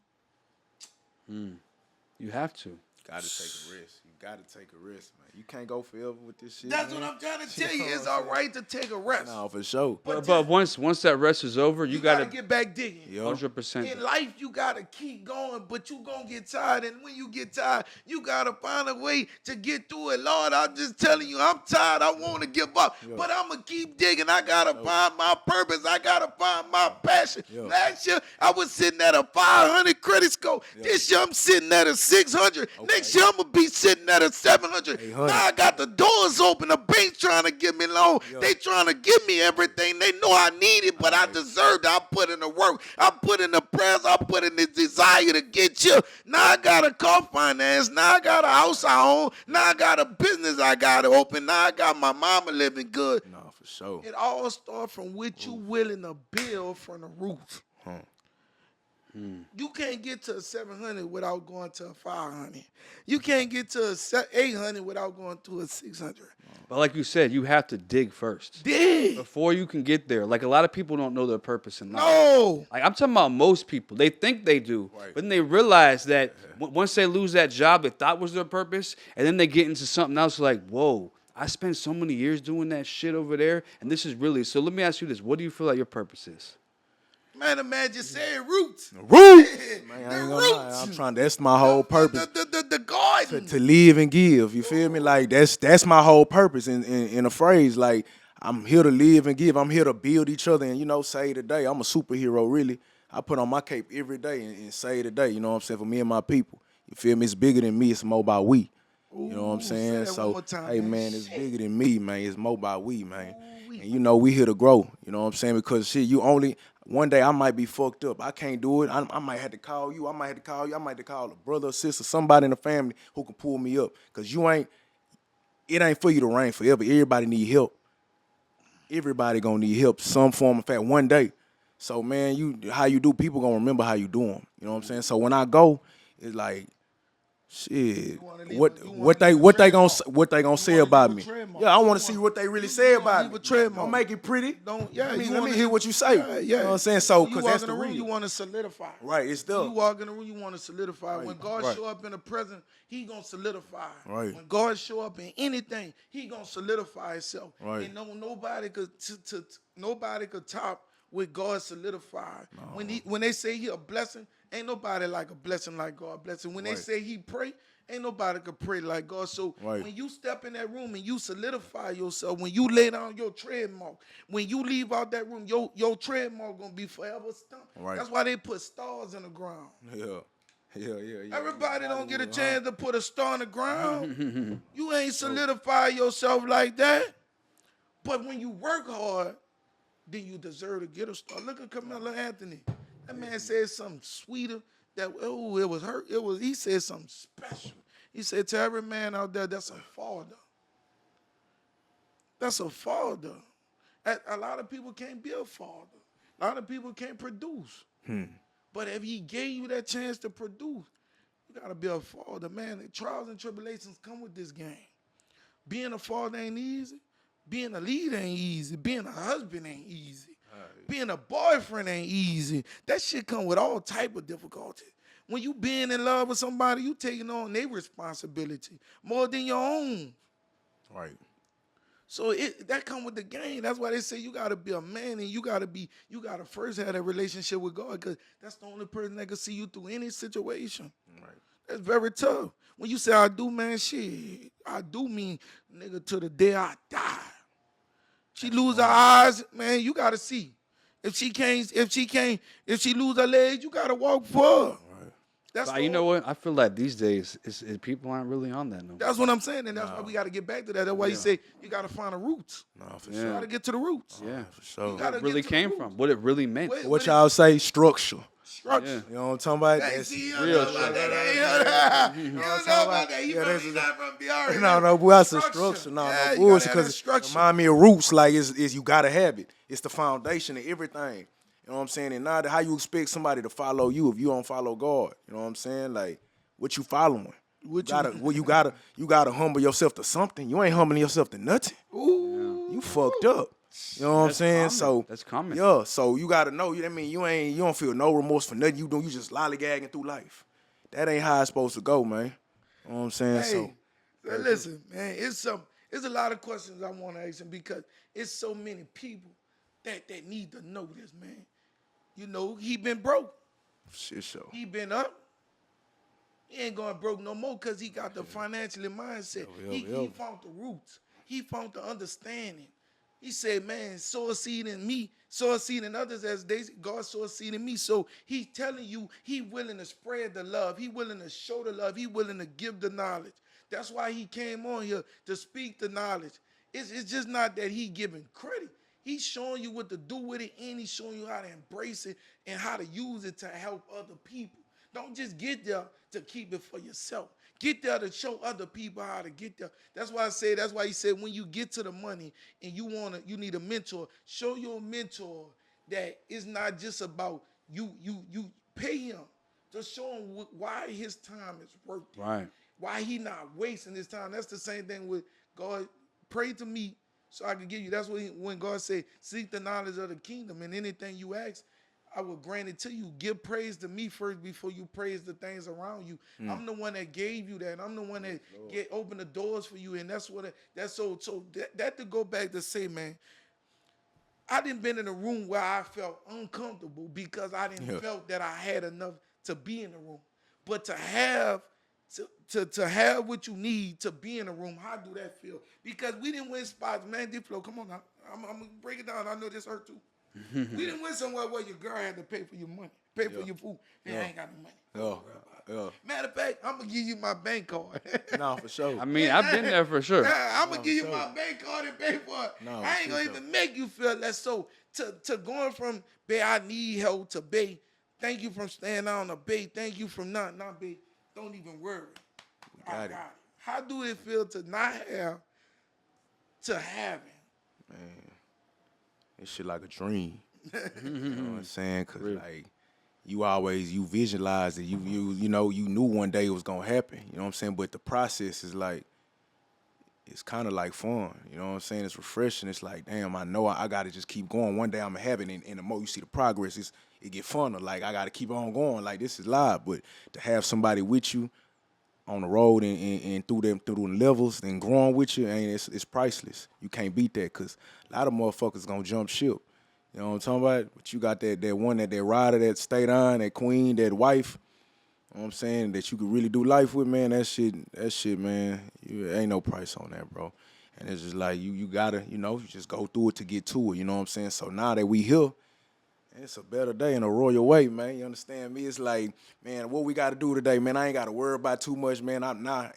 You have to. Gotta take a risk. You gotta take a risk, man. You can't go forever with this shit. That's man. what I'm trying to tell You you. know It's what I'm all right to take a rest. No, for sure. But once that rest is over, you gotta gotta get back digging. Yeah. 100%. In life, you gotta keep going, but you gonna get tired. And when you get tired, you gotta find a way to get through it. Lord, I'm just telling you, I'm tired. I want to give up, but I'm gonna keep digging. I gotta find my purpose. I gotta find my passion. Yeah. Last year, I was sitting at a 500 credit score. This year, I'm sitting at a 600. Next year, I'm gonna be sitting at a 700. 800. Now I got the doors open. The bank's trying to give me loan. They trying to give me everything. They know I need it, but I deserved it. I put in the work. I put in the prayers. I put in the desire to get you. Now I got a car finance. Now I got a house I own. Now I got a business I got to open. Now I got my mama living good. No, for sure. It all starts from what you willing to build from the roots. You can't get to a 700 without going to a 500. You can't get to a 800 without going to a 600. But like you said, you have to dig first. Dig. Before you can get there. Like a lot of people don't know their purpose in life. No. Like I'm talking about most people. They think they do. But then they realize that once they lose that job they thought was their purpose, and then they get into something else like, whoa, I spent so many years doing that shit over there, and this is really, so let me ask you this. What do you feel like your purpose is? Man, the man just said roots. Roots. Man, I The ain't gonna lie. roots. I'm trying. That's my whole purpose. The garden. To live and give. You feel me? Like that's my whole purpose in a phrase. Like I'm here to live and give. I'm here to build each other and save the day. I'm a superhero, really. I put on my cape every day and save the day. You know what I'm saying? For me and my people. You feel me? It's bigger than me. It's more about we. You know what I'm Say saying? that one So more time, hey man. man, it's bigger than me, man. It's more about we, man. And we here to grow. You know what I'm saying? Because shit, one day I might be fucked up. I can't do it. I might have to call you. I might have to call you. I might have to call a brother or sister, somebody in the family who can pull me up. Because it ain't for you to reign forever. Everybody need help. Everybody gonna need help, some form of fact, one day. So man, how you do, people gonna remember how you do them. You know what I'm saying? So when I go, it's like, Shit, wanna leave what a- you wanna what they leave a what they tread gonna mark. what they gonna say wanna about leave me? a tread mark. Yeah, I You want to see wanna- what they really you say wanna about leave me. a tread Don't mark. make it pretty. Don't yeah. Let me wanna hear leave- what you say. Yeah, yeah. You know what I'm saying? So, When you 'cause walk that's in the the room, real. you want to solidify. Right, it's When there. you walk in the room, you want to solidify. Right, When God right. show up in the present, He gonna solidify. Right. When God show up in anything, He gonna solidify Himself. Right. And nobody could top what God solidified. When they say He a blessing, ain't nobody like a blessing like God blessing. When they Right. say He pray, ain't nobody could pray like God. So Right. when you step in that room and you solidify yourself, when you lay down your trademark, when you leave out that room, your trademark gonna be forever stamped. Right. That's why they put stars in the ground. Yeah. Everybody don't get a chance to put a star in the ground. You ain't solidify yourself like that. But when you work hard, then you deserve to get a star. Look at Carmelo Anthony. That man said something sweeter. It was hurt. He said something special. He said to every man out there, that's a father. That's a father. A lot of people can't be a father. A lot of people can't produce. But if He gave you that chance to produce, you gotta be a father, man. The trials and tribulations come with this game. Being a father ain't easy. Being a leader ain't easy. Being a husband ain't easy. Being a boyfriend ain't easy. That shit come with all type of difficulty. When you being in love with somebody, you taking on their responsibility more than your own. Right. So that come with the game. That's why they say you gotta be a man and you gotta first have that relationship with God, because that's the only person that can see you through any situation. Right. That's very tough. When you say I do, man, shit, I do mean nigga to the day I die. She lose her eyes, man, you gotta see. If she lose her legs, you gotta walk for her. Right. That's But you know what? I feel like these days people aren't really on that no more. That's what I'm saying, and that's why we got to get back to that. That's why you say you got to find the roots. No, for You sure. got to get to the roots. Yeah, For sure. You gotta Where it really get to the came roots. from, what it really meant. What y'all say? Structure. Structure. You know what I'm talking about? Hey, That's see, you real know about shit. that. You don't know about that. He Yeah, from, that's- he's not from DR. no, boy, that's a structure. No, Yeah, you no bullshit. gotta have that Because structure. remind me of roots, like is you gotta have it. It's the foundation of everything. You know what I'm saying? And now, how you expect somebody to follow you if you don't follow God? You know what I'm saying? Like, what you following? You gotta humble yourself to something. You ain't humbling yourself to nothing. Ooh. You fucked up. You know what I'm saying? common. So That's common. Yeah, so you gotta know. I mean, you don't feel no remorse for nothing you do. You just lollygagging through life. That ain't how it's supposed to go, man. You know what I'm saying? Hey, So listen, man, it's a lot of questions I want to ask him, because it's so many people that need to know this, man. You know, he been broke. shit show. He been up. He ain't going broke no more because he got the financially mindset. He found the roots. He found the understanding. He said, man, sow a seed in me, sow a seed in others as God sow a seed in me. So he's telling you he willing to spread the love. He willing to show the love. He willing to give the knowledge. That's why he came on here to speak the knowledge. It's just not that he giving credit. He's showing you what to do with it, and he's showing you how to embrace it and how to use it to help other people. Don't just get there to keep it for yourself. Get there to show other people how to get there. That's why he said when you get to the money and you need a mentor, show your mentor that it's not just about you pay him to show him why his time is worth it. Right. Why he not wasting his time. That's the same thing with God. Pray to me so I can give you. That's when God said, seek the knowledge of the kingdom, and anything you ask, I will grant it to you. Give praise to me first before you praise the things around you. I'm the one that gave you that. I'm the one that opened the doors for you, and that's so that to go back to say, man, I didn't been in a room where I felt uncomfortable because I didn't felt that I had enough to be in the room. But to have what you need to be in a room, how do that feel? Because we didn't win spots, man. D Phlo, come on now. I'm gonna break it down. I know this hurt too. We didn't win somewhere where your girl had to pay for your money, pay for your food. Man, I ain't got no money. Yeah. Matter of fact, I'm gonna give you my bank card. No, for sure. I mean, I've been there for sure. I'm gonna give you my bank card and pay for it. No, I ain't gonna even make you feel less. So to going from, babe, I need help, to, babe, thank you from staying on, to, babe, thank you from not, babe, don't even worry. Got it. How do it feel to not have, to having? Man, this shit like a dream. You know what I'm saying? Cause like you visualized it. You know, you knew one day it was gonna happen. You know what I'm saying? But the process is like, it's kind of like fun. You know what I'm saying? It's refreshing. It's like, damn, I know I got to just keep going. One day I'm going to have it, and the more you see the progress, it get funner. Like, I got to keep on going. Like, this is live. But to have somebody with you on the road and through the levels and growing with you, it's priceless. You can't beat that because a lot of motherfuckers going to jump ship. You know what I'm talking about? But you got that one, that rider, that stayed on, that queen, that wife, you know what I'm saying, that you could really do life with, man. That shit, man, ain't no price on that, bro. And it's just like you gotta, you just go through it to get to it, you know what I'm saying? So now that we here, it's a better day in a royal way, man. You understand me? It's like, man, what we gotta do today, man, I ain't gotta worry about too much, man.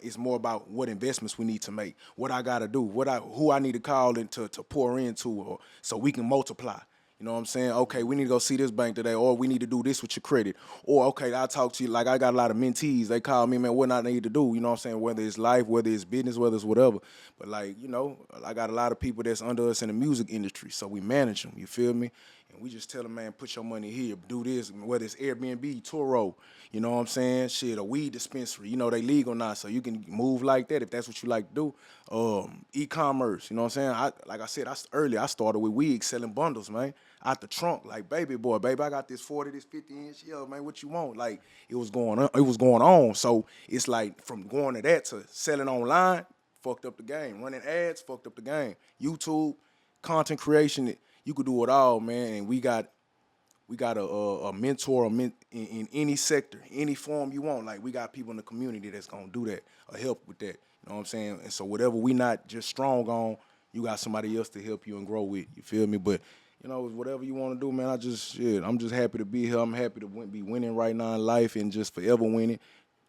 It's more about what investments we need to make, what I gotta do, who I need to call in to pour into, or so we can multiply. You know what I'm saying? Okay, we need to go see this bank today, or we need to do this with your credit. Or, okay, I'll talk to you. Like, I got a lot of mentees. They call me, man, what I need to do. You know what I'm saying? Whether it's life, whether it's business, whether it's whatever. But, like, I got a lot of people that's under us in the music industry, so we manage them. You feel me? And we just tell them, man, put your money here, do this, whether it's Airbnb, Turo, you know what I'm saying? Shit, a weed dispensary, they legal now, so you can move like that if that's what you like to do. E-commerce, you know what I'm saying? Like I said, earlier, I started with wigs, selling bundles, man, out the trunk, like, baby, I got this 40, this 50-inch, man, what you want? Like, it was going on, so it's like, from going to that to selling online, fucked up the game. Running ads, fucked up the game. YouTube, content creation, you could do it all, man. And we got a mentor in any sector, any form you want. Like, we got people in the community that's gonna do that or help with that. You know what I'm saying? And so whatever we not just strong on, you got somebody else to help you and grow with. You feel me? But whatever you want to do, man. I'm just happy to be here. I'm happy to be winning right now in life and just forever winning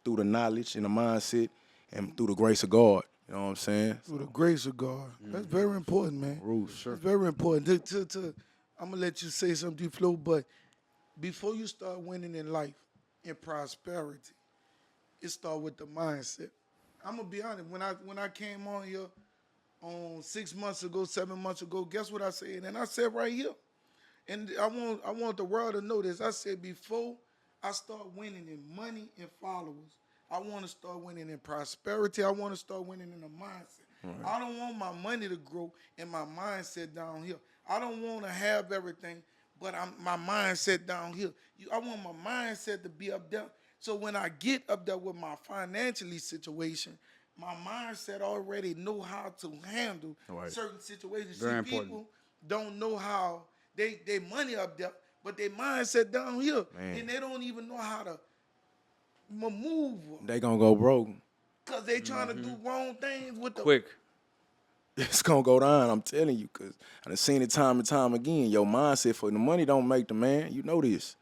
through the knowledge and the mindset and through the grace of God. You know what I'm saying? Through the grace of God. That's very important, man. Rules, sure. It's very important. I'm going to let you say something, D Phlo, but before you start winning in life, in prosperity, it starts with the mindset. I'm going to be honest. When I came on here 6 months ago, 7 months ago, guess what I said? And I said right here. And I want the world to know this. I said before I start winning in money and followers, I want to start winning in prosperity. I want to start winning in the mindset. Right. I don't want my money to grow and my mindset down here. I don't want to have everything, but my mindset down here. I want my mindset to be up there. So when I get up there with my financially situation, my mindset already know how to handle certain situations. Very important. People don't know how they money up there, but their mindset down here, and they don't even know how to move. They gonna go broke. Cause they trying to do wrong things with the quick. It's gonna go down, I'm telling you, cause I done seen it time and time again. Your mindset for the money don't make the man. You know this.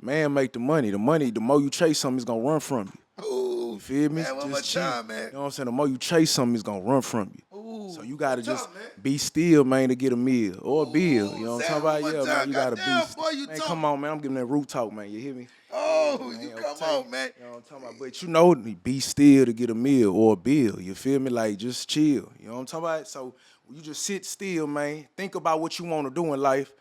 Man make the money. The more you chase something, it's gonna run from you. Ooh, you feel me? Man, one more time, man. You know what I'm saying? The more you chase something, it's gonna run from you. Ooh, so you gotta just man. be still, man, to get a meal or a bill. You know what I'm talking about? Yeah, man, you gotta damn, be boy, you man, talk. come on, man. I'm giving that root talk, man. You hear me? Oh, you come on, man. You know what I'm talking about? But be still to get a meal or a bill. You feel me? Like, just chill. You know what I'm talking about? So you just sit still, man. Think about what you want to do in life,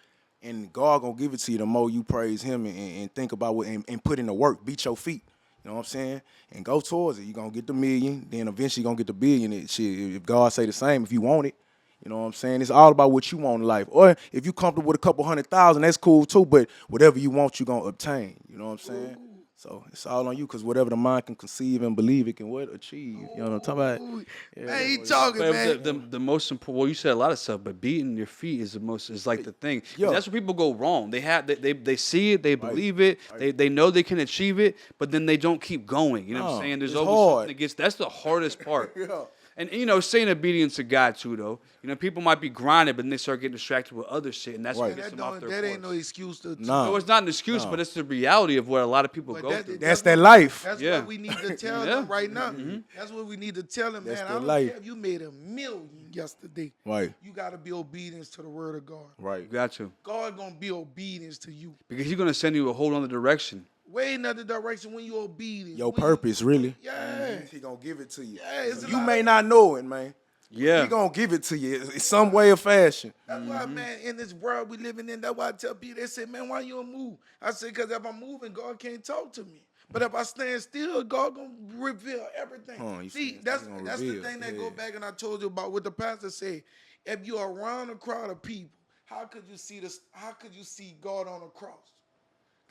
and God gonna give it to you the more you praise Him and think about what and put in the work. Beat your feet. You know what I'm saying? And go towards it. You're going to get the million, then eventually you're going to get the billion. Shit, if God say the same, if you want it, you know what I'm saying? It's all about what you want in life. Or if you're comfortable with a couple 100,000, that's cool too, but whatever you want, you're going to obtain. You know what I'm saying? So it's all on you, because whatever the mind can conceive and believe, it can achieve. You know what I'm talking about? Yeah, man, he talking, man. The most important, well, you said a lot of stuff, but beating your feet is like the thing. Yo. That's where people go wrong. They see it, they believe it, they know they can achieve it, but then they don't keep going. You know what I'm saying? There's always something that gets, that's the hardest part. Yeah. And, staying obedience to God, too, though. People might be grinding, but then they start getting distracted with other shit, and that's what gets them off their course. That ain't no excuse to... No. No, it's not an excuse, but it's the reality of what a lot of people go through. That's their life. That's what we need to tell them right now. Mm-hmm. That's what we need to tell them, that's man. I don't care if you made $1 million yesterday. Right. You got to be obedient to the word of God. Right. You got to. God going to be obedient to you. Because He's going to send you a whole other direction. Way another direction when you're obedient. Your purpose, really. Yeah. He gonna give it to you. Yeah, you may not know it, man. Yeah. He gonna give it to you in some way or fashion. That's why, man, in this world we living in, that's why I tell people, they say, man, why you don't move? I say, because if I'm moving, God can't talk to me. But if I stand still, God gonna reveal everything. See, that's the thing that go back and I told you about what the pastor said. If you're around a crowd of people, how could you see God on a cross?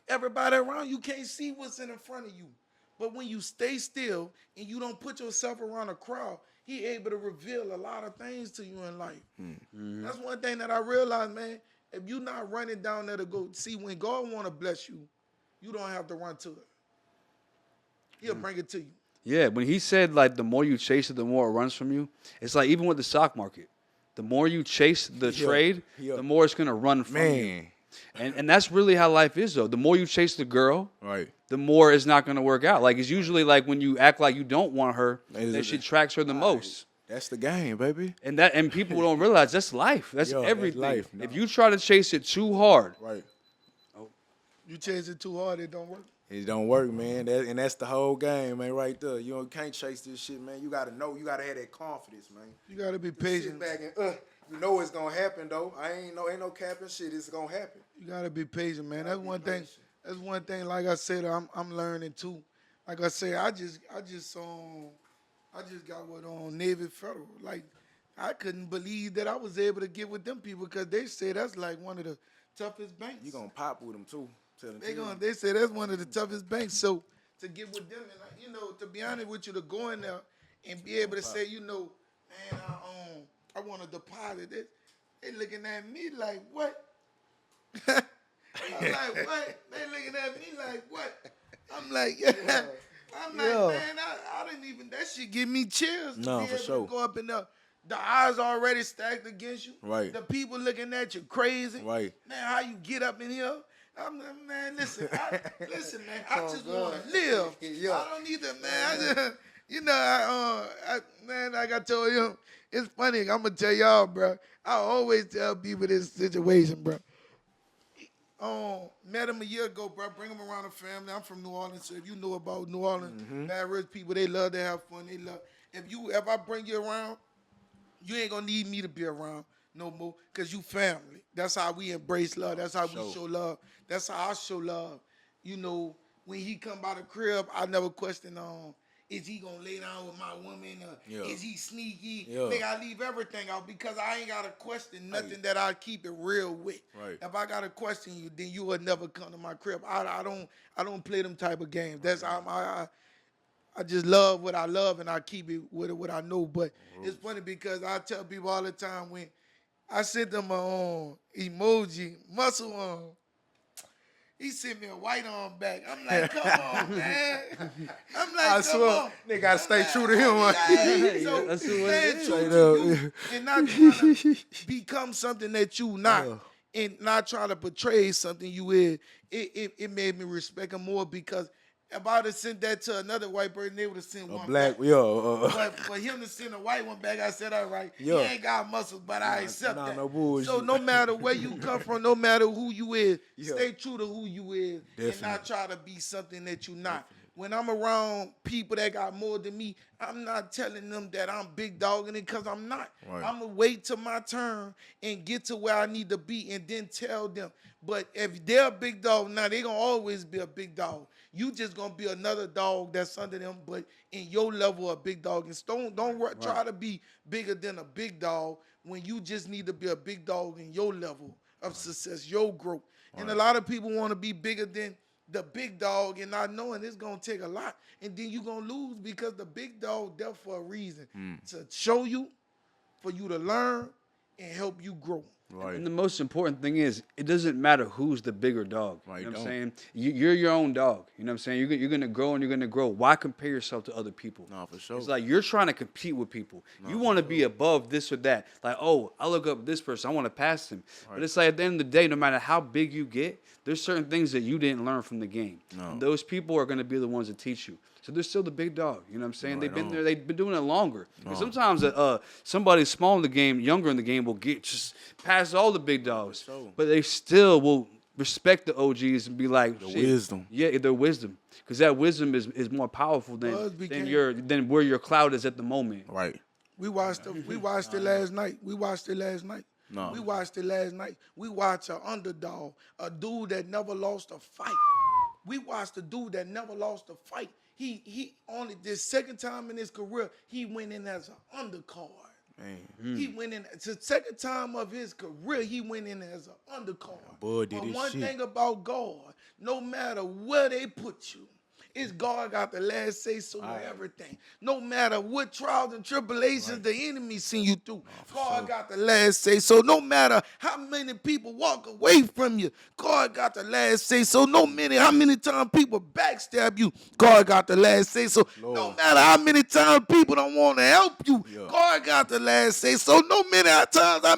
Everybody around you can't see what's in front of you. But when you stay still and you don't put yourself around a crowd, he able to reveal a lot of things to you in life. That's one thing that I realized, man. If you're not running down there to go see, when God want to bless you, you don't have to run to it. He'll bring it to you. Yeah, when he said, like, the more you chase it, the more it runs from you, it's like even with the stock market. The more you chase the trade, the more it's going to run from you. And that's really how life is, though. The more you chase the girl, right, the more it's not going to work out. Like, it's usually like when you act like you don't want her, that she attracts her the most. That's the game, baby. And people don't realize that's life. That's everything. That's life, no. If you try to chase it too hard, right, you chase it too hard, it don't work. It don't work, man. And that's the whole game, man, right there. You can't chase this shit, man. You got to know. You got to have that confidence, man. You got to be patient. Sit back and, you know it's going to happen, though. Ain't no capping shit. It's going to happen. You got to be patient, man. That's one thing. That's one thing, like I said, I'm learning, too. Like I say, I just got with Navy Federal. Like, I couldn't believe that I was able to get with them people because they say that's like one of the toughest banks. You going to pop with them, too. They say that's one of the toughest banks. So to get with them, and to be honest with you, to go in there and be able to say, man, I want to deposit this. They looking at me like, what? I'm like, what? They looking at me like, what? I'm like, yeah. I'm like, man, I didn't even. That shit give me chills. No, to be for able sure. to go up in there. The odds already stacked against you. Right. The people looking at you crazy. Right. Man, how you get up in here? Man, listen, man. I just want to live. I don't need to, man. Man, like I told you, it's funny. I'm gonna tell y'all, bro. I always tell people this situation, bro. Met him a year ago, bro. Bring him around the family. I'm from New Orleans, so if you know about New Orleans, bad rich people, they love to have fun. They love. If I bring you around, you ain't gonna need me to be around no more, cause you family. That's how we embrace love. That's how we show love. That's how I show love. When he come by the crib, I never question is he gonna lay down with my woman? Is he sneaky? Nigga, I leave everything out because I ain't gotta question nothing that I keep it real with. Right. If I gotta question you, then you will never come to my crib. I don't play them type of games. That's I just love what I love and I keep it with what I know. But it's funny because I tell people all the time when I sent them a emoji, muscle arm. He sent me a white arm back. I'm like, come on, man. I'm like, I swear, they gotta stay true to him. So, That's what staying it is. true to you and not trying to become something that you not, and not trying to portray something you is. It made me respect him more because if I would have sent that to another white person, they would have sent one Black, back. But for him to send a white one back, I said, all right, he ain't got muscles, but I accept that. No bullshit. So no matter where you come from, no matter who you is, stay true to who you is and not try to be something that you not. When I'm around people that got more than me, I'm not telling them that I'm big dogging it because I'm not. Right. I'm going to wait till my turn and get to where I need to be and then tell them. But if they're a big dog, now they're going to always be a big dog. You just going to be another dog that's under them, but in your level of big dog. And don't try to be bigger than a big dog when you just need to be a big dog in your level of success, your growth. Right. And a lot of people want to be bigger than the big dog and not knowing it's going to take a lot. And then you're going to lose because the big dog there for a reason. To show you, for you to learn, and help you grow. Right. And the most important thing is, it doesn't matter who's the bigger dog. Right, you know what I'm saying? You're your own dog. You know what I'm saying? You're going to grow and you're going to grow. Why compare yourself to other people? No, for sure. It's like you're trying to compete with people. You want to be above this or that. Like, oh, I look up this person. I want to pass him. Right. But it's like at the end of the day, no matter how big you get, there's certain things that you didn't learn from the game. No. And those people are going to be the ones that teach you. So they're still the big dog. You know what I'm saying? They've been there. They've been doing it longer. And sometimes somebody small in the game, younger in the game, will get just past all the big dogs. But they still will respect the OGs and be like, the wisdom. Yeah, their wisdom. Because that wisdom is more powerful than where your cloud is at the moment. Right. We watched it last night. We watched it last night. No. We watched it last night. We watched an underdog, a dude that never lost a fight. We watched a dude that never lost a fight. He only this second time in his career, he went in as an undercard. Man. He went in. It's the second time of his career. He went in as an undercard. Boy, did but his one shit. thing about God, no matter where they put you, it's God got the last say so of everything. No matter what trials and tribulations the enemy send you through, God got the last say so. No matter how many people walk away from you, God got the last say so. No matter how many times people backstab you, God got the last say so. No matter how many times people don't want to help you, God got the last say so. No matter how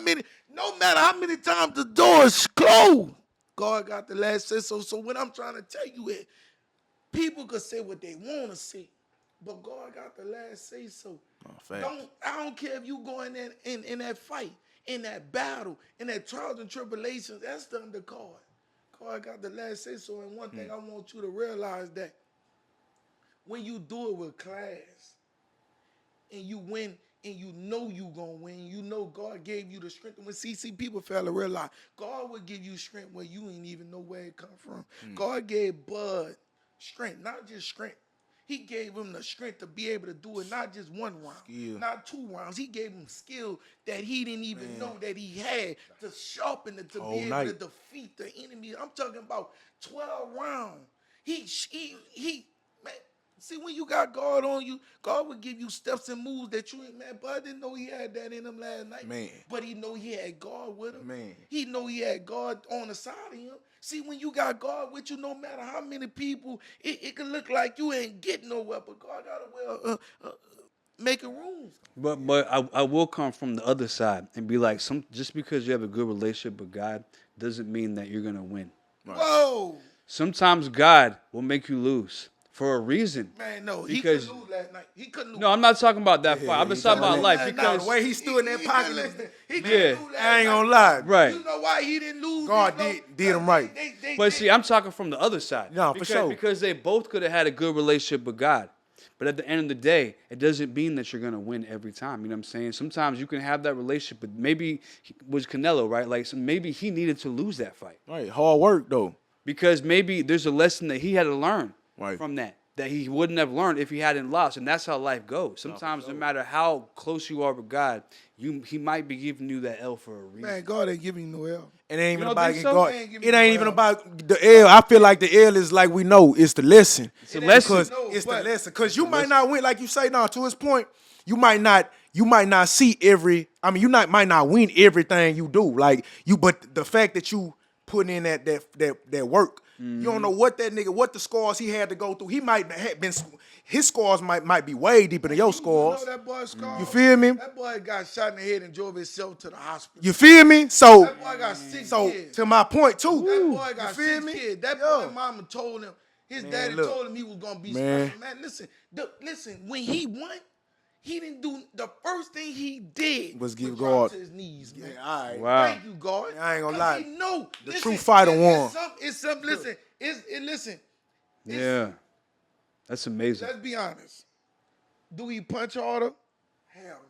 many times the door is closed, God got the last say so. So what I'm trying to tell you is, people could say what they want to say, but God got the last say so. I don't care if you go in that fight, in that battle, in that trials and tribulations, that's the undercard. God got the last say so. And one thing I want you to realize that when you do it with class and you win and you know you gonna win, you know God gave you the strength. And when CC people fail to realize, God will give you strength where you ain't even know where it come from. God gave Bud strength, not just strength. He gave him the strength to be able to do it, not just one round, not 2 rounds. He gave him skill that he didn't even know that he had to sharpen it to be able to defeat the enemy. I'm talking about 12 rounds. Man, see, when you got God on you, God will give you steps and moves that you ain't, man, but I didn't know he had that in him last night. Man. But he know he had God with him. Man. He know he had God on the side of him. See, when you got God with you, no matter how many people, it can look like you ain't getting nowhere, but God got to making room. But I will come from the other side and be like, just because you have a good relationship with God doesn't mean that you're gonna win. Right. Whoa. Sometimes God will make you lose for a reason. Man, no, he couldn't lose last night. He couldn't lose. No, I'm not talking about that fight. I'm just talking about life because the way he stood in that pocket, he couldn't lose last I ain't gonna night. lie. Right. You know why he didn't lose? God did him right. But see, I'm talking from the other side. No, for sure. Because they both could have had a good relationship with God. But at the end of the day, it doesn't mean that you're going to win every time. You know what I'm saying? Sometimes you can have that relationship, but maybe was Canelo, right? Like, so maybe he needed to lose that fight. Right. Hard work, though. Because maybe there's a lesson that he had to learn Right. from that he wouldn't have learned if he hadn't lost. And that's how life goes. Sometimes no matter how close you are with God, he might be giving you that L for a reason. Man, God ain't giving you no L. It ain't even about so? God. It ain't even about the L. I feel like the L is like we know. It's the lesson. It's a lesson. It's the lesson. Because you might not win, like you say, now to his point, you might not see every, you might not win everything you do. But the fact that you put in that work, you don't know what the scars he had to go through. He might have been, his scars might be way deeper than your scars. You know that boy's scars? You feel me? That boy got shot in the head and drove himself to the hospital. You feel me? So That boy got 6 kids. to my point too. That boy got you feel 6 me? kids. That Yeah. boy mama told him, his daddy look. told him he was gonna be Man. special. Man, listen, when he won, he didn't do the first thing he did Was give drop God to his knees, man. Yeah, all right. Wow. Thank you, God. I ain't gonna 'Cause lie. He know, The listen, true fighter won. It's something. Listen, listen. Yeah. That's amazing. Let's be honest. Do he punch harder? Hell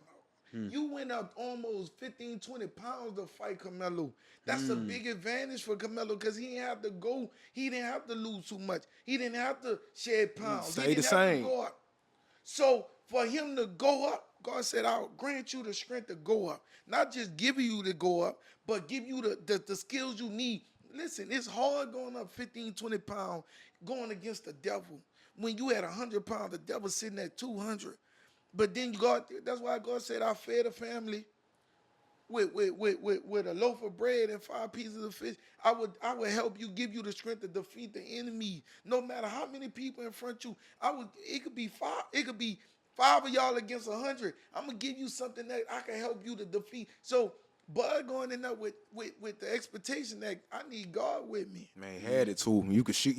no. You went up almost 15, 20 pounds to fight Canelo. That's a big advantage for Canelo because he didn't have to go. He didn't have to lose too much. He didn't have to shed pounds. Stay he didn't the have same. to go up. So for him to go up, God said, I'll grant you the strength to go up. Not just give you to go up, but give you the skills you need. Listen, it's hard going up 15, 20 pounds, going against the devil. When you at 100 pounds, the devil sitting at 200. But then that's why God said, I fed a family with a loaf of bread and 5 pieces of fish. I would help you, give you the strength to defeat the enemy. No matter how many people in front of you, it could be 5. It could be 5 of y'all against 100. I'm gonna give you something that I can help you to defeat. So Bud going in there with the expectation that I need God with me. Man, he had it too. You could shoot.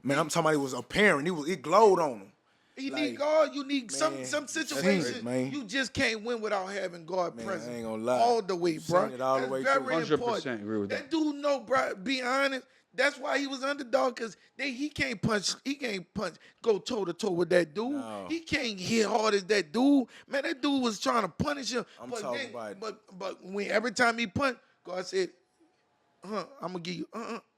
Man, I'm talking about it was apparent. It glowed on him. You need God. You need some situation. it, man. You just can't win without having God Man, present. I ain't gonna lie. all the way, bro. Seen it all the That's way very through. important. 100% agree with that. That dude know, bro. Be honest. That's why he was underdog, because he can't punch, go toe to toe with that dude. No. He can't hit hard as that dude. Man, that dude was trying to punish him. I'm but talking about- but when every time he punched, God said, I'm gonna give you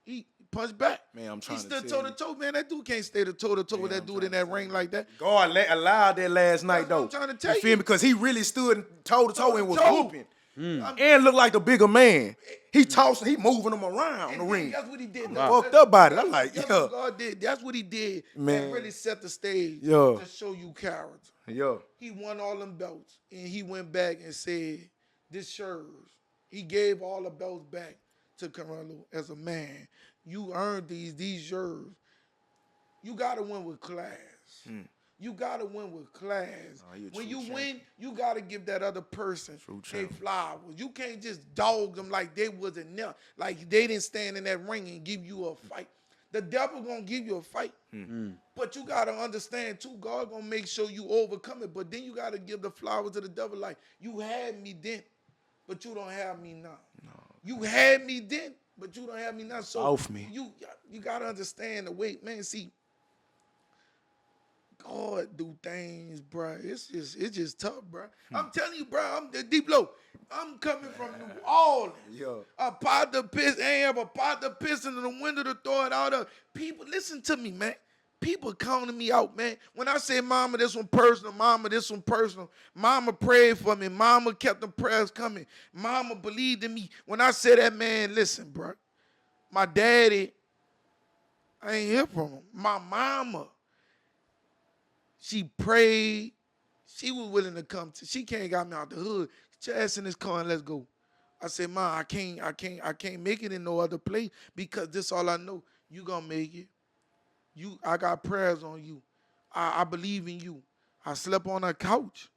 he punched back. Man, I'm trying he to stood tell toe you. to toe, man. That dude can't stay toe to toe with Man, that I'm dude in trying that to ring like that. God allowed that last night, That's though. what I'm trying to tell you feel you. me? Because he really stood toe to toe and was Toe-to-toe. whooping. And looked like the bigger man. He tossing, he moving him around the And ring. that's what he did. Fucked up about it. I'm like, that's yeah. what God did. That's what he did. Man. That really set the stage Yeah. to show you character. Yo. He won all them belts, and he went back and said, "This shows." He gave all the belts back to Canelo as a man. You earned these yours. You gotta win with class. You gotta win with class. Oh, you a when true you champion. win, you gotta give that other person True their champion. flowers. You can't just dog them like they wasn't there, like they didn't stand in that ring and give you a fight. The devil gonna give you a fight, but you gotta understand too. God gonna make sure you overcome it. But then you gotta give the flowers to the devil. Like, you had me then, but you don't have me now. You had me then, but you don't have me now. So Off me. You gotta understand the weight, man. See, God do things, bro. It's just tough, bro. I'm telling you, bro. I'm the D Phlo. I'm coming from New Orleans. Yo. A pot to piss, ain't have a pot to piss in the window to throw it out of. People, listen to me, man. People counting me out, man. When I say, mama, this one personal, mama, this one personal. Mama prayed for me. Mama kept the prayers coming. Mama believed in me. When I say that, man, listen, bro. My daddy, I ain't hear from him. My mama, she prayed. She was willing to come to. She can't got me out the hood. Get your ass in this car and let's go. I said, Ma, I can't make it in no other place because this all I know. You gonna make it. I got prayers on you. I believe in you. I slept on a couch.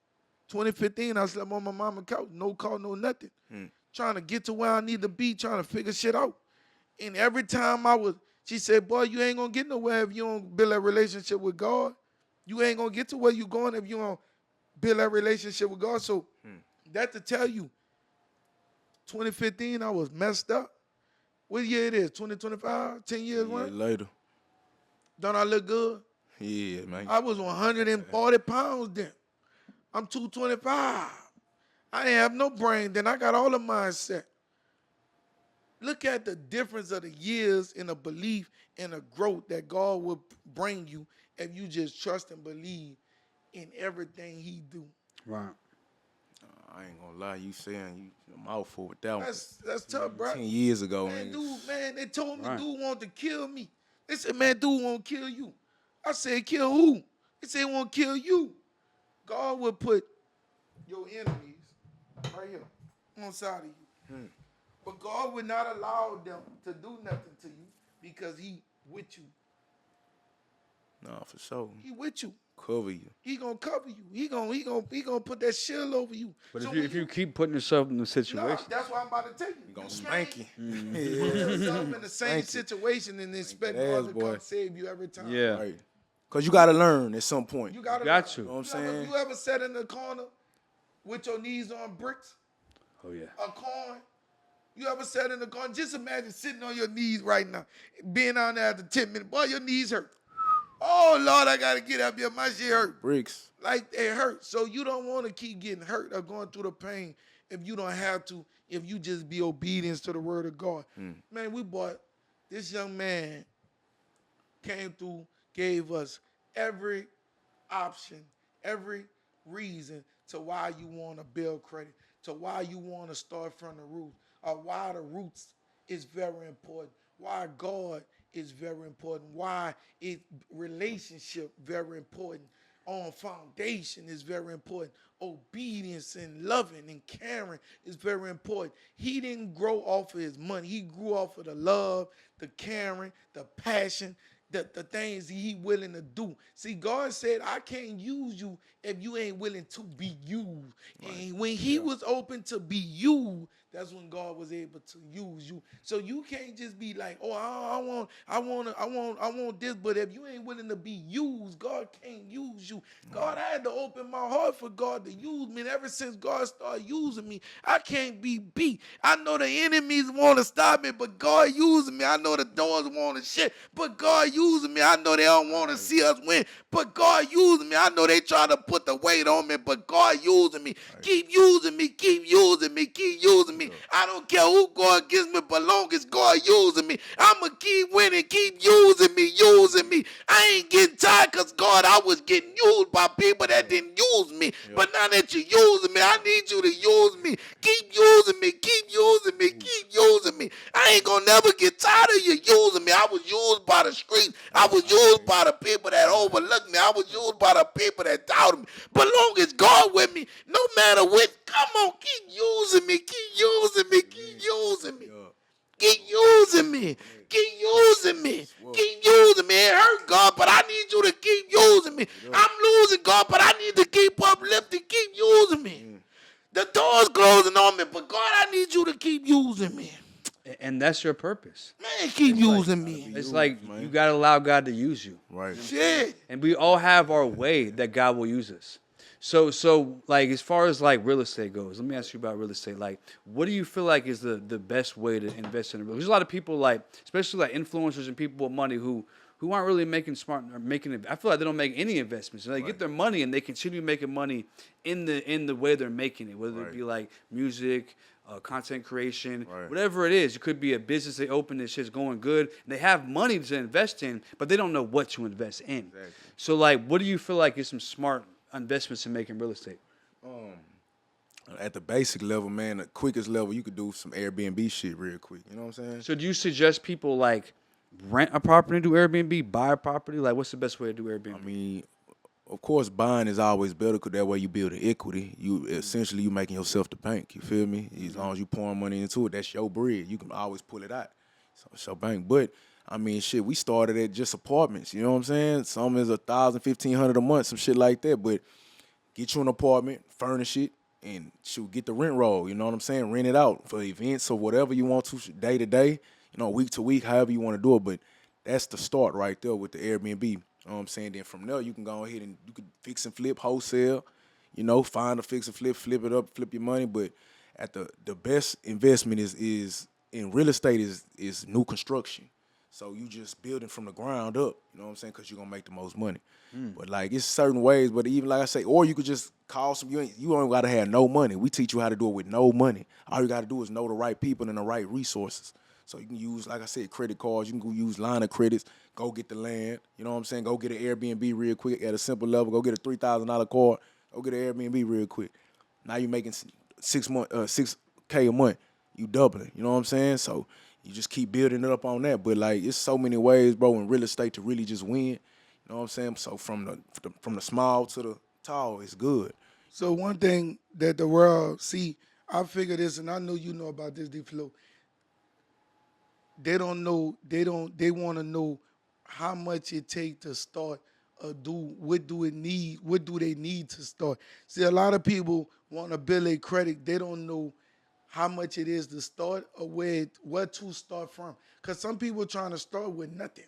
2015, I slept on my mama's couch. No call, no nothing. Trying to get to where I need to be, trying to figure shit out. And every time she said, boy, you ain't gonna get nowhere if you don't build a relationship with God. You ain't gonna get to where you going if you don't build that relationship with God. So that to tell you, 2015, I was messed up. What year it is? 2025? 10 years, Yeah, right? later. Don't I look good? Yeah, man. I was 140 pounds then. I'm 225. I didn't have no brain then. I got all the mindset. Look at the difference of the years in a belief and a growth that God will bring you if you just trust and believe in everything he do. Right. I ain't gonna lie, you saying you a mouthful with that one. That's tough, bro. 10 years ago, Man, man. dude, man, they told me Right. dude wanted to kill me. They said, man, dude won't kill you. I said, kill who? They said, won't kill you. God will put your enemies right here on the side of you. But God would not allow them to do nothing to you because he with you. No, for sure. He with you. Cover you. He gonna cover you. He gonna put that shield over you. But So if you keep putting yourself in the nah, situation, that's what I'm about to tell you. He gonna You spank you. can't put yourself in the same Spank you. situation and expect that God ass, to boy. come save you every time. yeah, Right. Because you got to learn at some point. You gotta Got learn. you. Know what I'm saying? You ever sat in the corner with your knees on bricks, oh yeah, a coin? You ever sat in the corner? Just imagine sitting on your knees right now, being on there after 10 minutes. Boy, your knees hurt. Oh, Lord, I got to get up here. My shit hurt. Bricks. Like, it hurts. So you don't want to keep getting hurt or going through the pain if you don't have to, if you just be obedient to the word of God. Man, this young man came through, gave us every option, every reason to why you want to build credit, to why you want to start from the roots, or why the roots is very important, why God is very important, why relationship very important, on foundation is very important, obedience and loving and caring is very important. He didn't grow off of his money. He grew off of the love, the caring, the passion, the things he willing to do. See, God said, I can't use you if you ain't willing to be used. Right. And when he was open to be used, that's when God was able to use you. So you can't just be like, oh, I want this, but if you ain't willing to be used, God can't use you. God, I had to open my heart for God to use me. And ever since God started using me, I can't be beat. I know the enemies want to stop me, but God using me. I know the doors want to shut, but God using me. I know they don't want to see us win, but God using me. I know they try to put the weight on me, but God using me. Keep using me, keep using me, keep using me. I don't care who God gives me, but long as God using me, I'ma keep winning, keep using me, using me. I ain't getting tired because God, I was getting used by people that didn't use me. But now that you're using me, I need you to use me. Keep using me, keep using me, keep using me. I ain't gonna never get tired of you using me. I was used by the streets. I was used by the people that overlooked me. I was used by the people that doubted me. But long as God with me, no matter what, come on, keep using me, keep using me, keep using me. Keep using me. Keep using me. Keep using me. It hurt, God, but I need you to keep using me. I'm losing, God, but I need to keep uplifting. Keep using me. The door's closing on me, but God, I need you to keep using me. And that's your purpose. Man, keep using me. It's like you got to allow God to use you. Right. Shit. And we all have our way that God will use us. So like as far as like real estate goes, let me ask you about real estate. Like, what do you feel like is the best way to invest in real estate? There's a lot of people like, especially like influencers and people with money who aren't really making smart or making it. I feel like they don't make any investments. They get their money and they continue making money in the way they're making it, whether it be like music, content creation, whatever it is. It could be a business they open, this shit's going good. And they have money to invest in, but they don't know what to invest in. Exactly. So like, what do you feel like is some smart investments to make in real estate? At the basic level, man, the quickest level, you could do some Airbnb shit real quick. You know what I'm saying? So do you suggest people like rent a property and do Airbnb, buy a property? Like, what's the best way to do Airbnb? I mean, of course, buying is always better because that way you build an equity. You essentially you making yourself the bank. You feel me? As long as you pouring money into it, that's your bread. You can always pull it out. So it's your bank. But I mean, shit, we started at just apartments. You know what I'm saying? Some is $1,000, $1,500 a month, some shit like that. But get you an apartment, furnish it, and shoot, get the rent roll. You know what I'm saying? Rent it out for events or whatever you want to, day to day. You know, week to week, however you want to do it. But that's the start right there with the Airbnb. You know what I'm saying? Then from there, you can go ahead and you can fix and flip, wholesale. You know, find a fix and flip it up, flip your money. But at the best investment is in real estate is new construction. So you just building from the ground up, you know what I'm saying? Because you're going to make the most money. But, like, it's certain ways. But even like I say, or you could just call some, you don't got to have no money. We teach you how to do it with no money. All you got to do is know the right people and the right resources. So you can use, like I said, credit cards. You can go use line of credits. Go get the land. You know what I'm saying? Go get an Airbnb real quick at a simple level. Go get a $3,000 card. Go get an Airbnb real quick. Now you're making $6K a month. You doubling. You know what I'm saying? So you just keep building it up on that. But, like, it's so many ways, bro, in real estate to really just win. You know what I'm saying? So from the small to the tall, it's good. So one thing that the world see, I figure this, and I know you know about this, D Phlo. They don't know. They want to know how much it take to start or do. What do it need? What do they need to start? See, a lot of people want to build a credit. They don't know how much it is to start or where to start from. Because some people trying to start with nothing.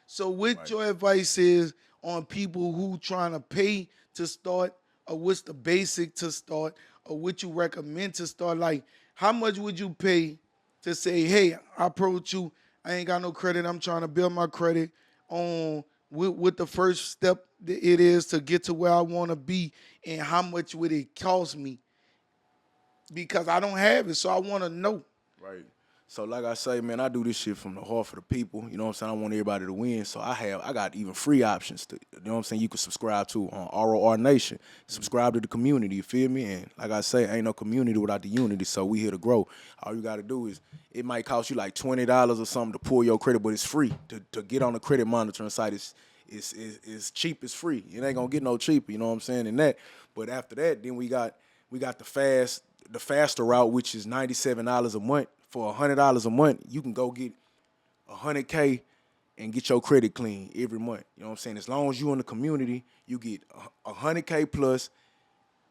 So what your advice is on people who trying to pay to start, or what's the basic to start, or what you recommend to start? Like, how much would you pay to say, hey, I approach you, I ain't got no credit, I'm trying to build my credit on what the first step it is to get to where I want to be, and how much would it cost me? Because I don't have it, so I want to know. Right. So like I say, man, I do this shit from the heart for the people. You know what I'm saying? I want everybody to win. So I got even free options to, you know what I'm saying, you can subscribe to on ROR Nation. Subscribe to the community, you feel me? And like I say, ain't no community without the unity, so we here to grow. All you gotta do is, it might cost you like $20 or something to pull your credit, but it's free. To get on the credit monitoring site is cheap, it's free. It ain't gonna get no cheaper, you know what I'm saying, than that. But after that, then we got the faster route, which is $97 a month. For $100 a month, you can go get $100K and get your credit clean every month. You know what I'm saying? As long as you in the community, you get $100K plus,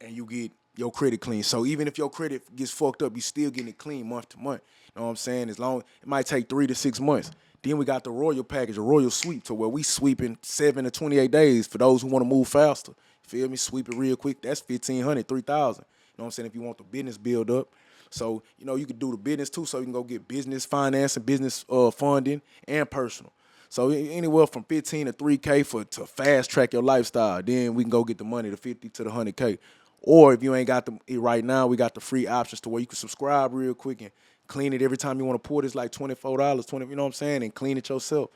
and you get your credit clean. So even if your credit gets fucked up, you still getting it clean month to month. You know what I'm saying? As long it might take 3 to 6 months. Then we got the royal package, a royal sweep, to where we sweeping 7 to 28 days for those who want to move faster. Feel me? Sweep it real quick. That's $1,500, $3,000. You know what I'm saying? If you want the business build up. So, you can do the business too, so you can go get business finance and business funding and personal. So anywhere from 15 to 3K to fast track your lifestyle. Then we can go get the money, the 50 to the 100K. Or if you ain't got it right now, we got the free options to where you can subscribe real quick and clean it every time you want to pour it. It's like $24, you know what I'm saying, and clean it yourself.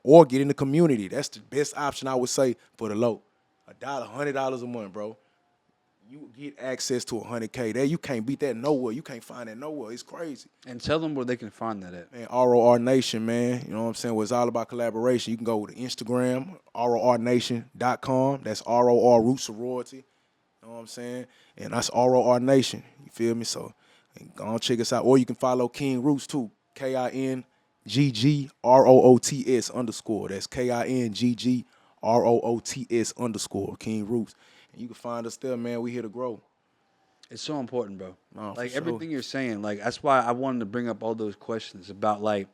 Or get in the community. That's the best option, I would say, for the low. $100 a month, bro. You get access to 100K. There, you can't beat that nowhere. You can't find that nowhere. It's crazy. And tell them where they can find that at. Man, ROR Nation, man. You know what I'm saying? Well, it's all about collaboration. You can go to Instagram, RORNation.com. That's ROR Root Sorority. You know what I'm saying? And that's ROR Nation. You feel me? So go on, check us out. Or you can follow Kingg Roots too. KINGGROOTS _. That's KINGGROOTS _ Kingg Roots. And you can find us there, man. We here to grow. It's so important, bro. No, like for everything sure. you're saying, like that's why I wanted to bring up all those questions about like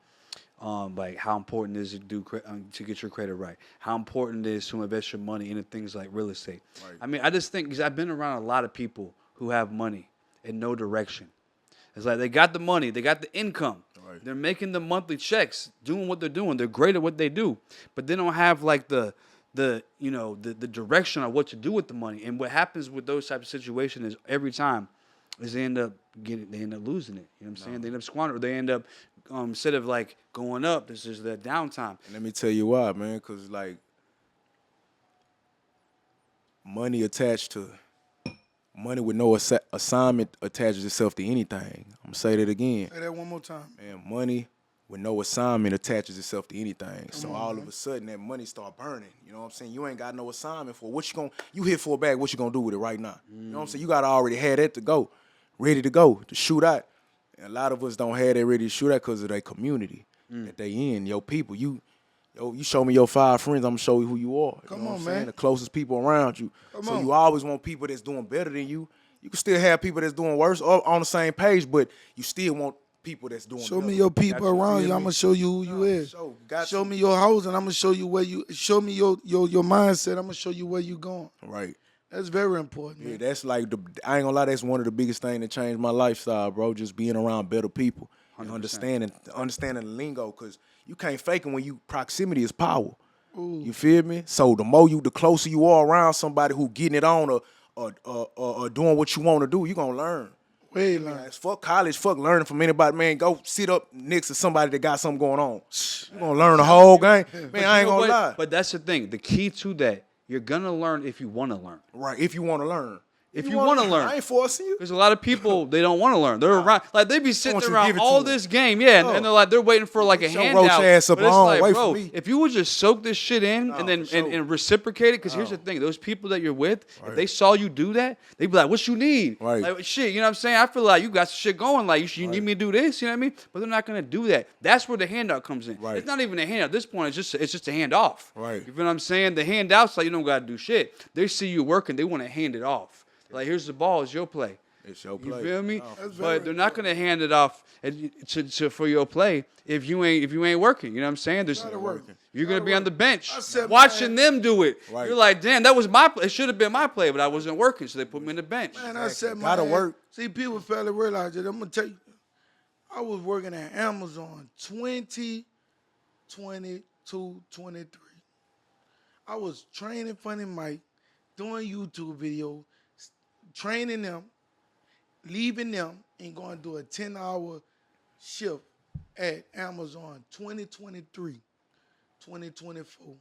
how important it is to to get your credit right. How important it is to invest your money into things like real estate. Right. I mean, I just think because I've been around a lot of people who have money and no direction. It's like they got the money, they got the income. Right. They're making the monthly checks, doing what they're doing. They're great at what they do, but they don't have like the direction on what to do with the money. And what happens with those types of situations is every time is they end up losing it. You know what I'm saying? They end up squandering. They end up instead of like going up, this is the downtime. And let me tell you why, man. Because like money with no assignment attaches itself to anything. I'm gonna say that again. Say that one more time. Man, money with no assignment attaches itself to anything. So all of a sudden that money start burning. You know what I'm saying? You ain't got no assignment for it. You hit for a bag, what you gonna do with it right now? You know what I'm saying? You gotta already have that to go, ready to go, to shoot out. And a lot of us don't have that ready to shoot out because of their community that they in, your people. You show me your 5 friends, I'm gonna show you who you are. You Come know what on, I'm saying? man. The closest people around you. So you always want people that's doing better than you. You can still have people that's doing worse or on the same page, but you still want people that's doing Show better. me your people Got you, around feel you. I'm me? gonna show you who you is. Show me your house, and I'm gonna show you where you. Show me your mindset. I'm gonna show you where you going. Right. That's very important, man. Yeah, that's like I ain't gonna lie, that's one of the biggest things that changed my lifestyle, bro. Just being around better people and 100%. understanding the lingo, because you can't fake it when proximity is power. Ooh. You feel me? So the closer you are around somebody who getting it on or doing what you want to do, you gonna learn. Way Man, learn. it's fuck college, fuck learning from anybody, man. Go sit up next to somebody that got something going on. You gonna learn the whole game. Man, I ain't gonna lie. But that's the thing. The key to that, you're gonna learn if you want to learn. Right, if you want to learn. If you want to learn. I ain't forcing you. There's a lot of people, they don't want to learn. They're around, like they be sitting want you to around give it all to 'em. this game, yeah, No. and they're like they're waiting for like a Get your handout. roach ass up But it's on, like, away bro, from me. if you would just soak this shit in and then for sure. and reciprocate it, because here's the thing: those people that you're with, if they saw you do that, they'd be like, "What you need?" Right. Like shit, you know what I'm saying? I feel like you got some shit going. Like you need me to do this, you know what I mean? But they're not gonna do that. That's where the handout comes in. Right. It's not even a handout at this point. It's just a handoff. Right. You feel what I'm saying? The handout's like you don't gotta do shit. They see you working, they want to hand it off. Like here's the ball, it's your play. It's your You play. feel me? No, But they're not gonna hand it off for your play if you ain't working. You know what I'm saying? You're gonna be on the bench I said, watching man. them do it. Right. You're like, damn, that was my play. It should have been my play, but I wasn't working, so they put me in the bench. Man, I said my Gotta work. See, people fail to realize that. I'm gonna tell you, I was working at Amazon 2022, 23. I was training Funny Mike, doing YouTube videos, training them, leaving them, and going to do a 10-hour shift at Amazon 2023, 2024.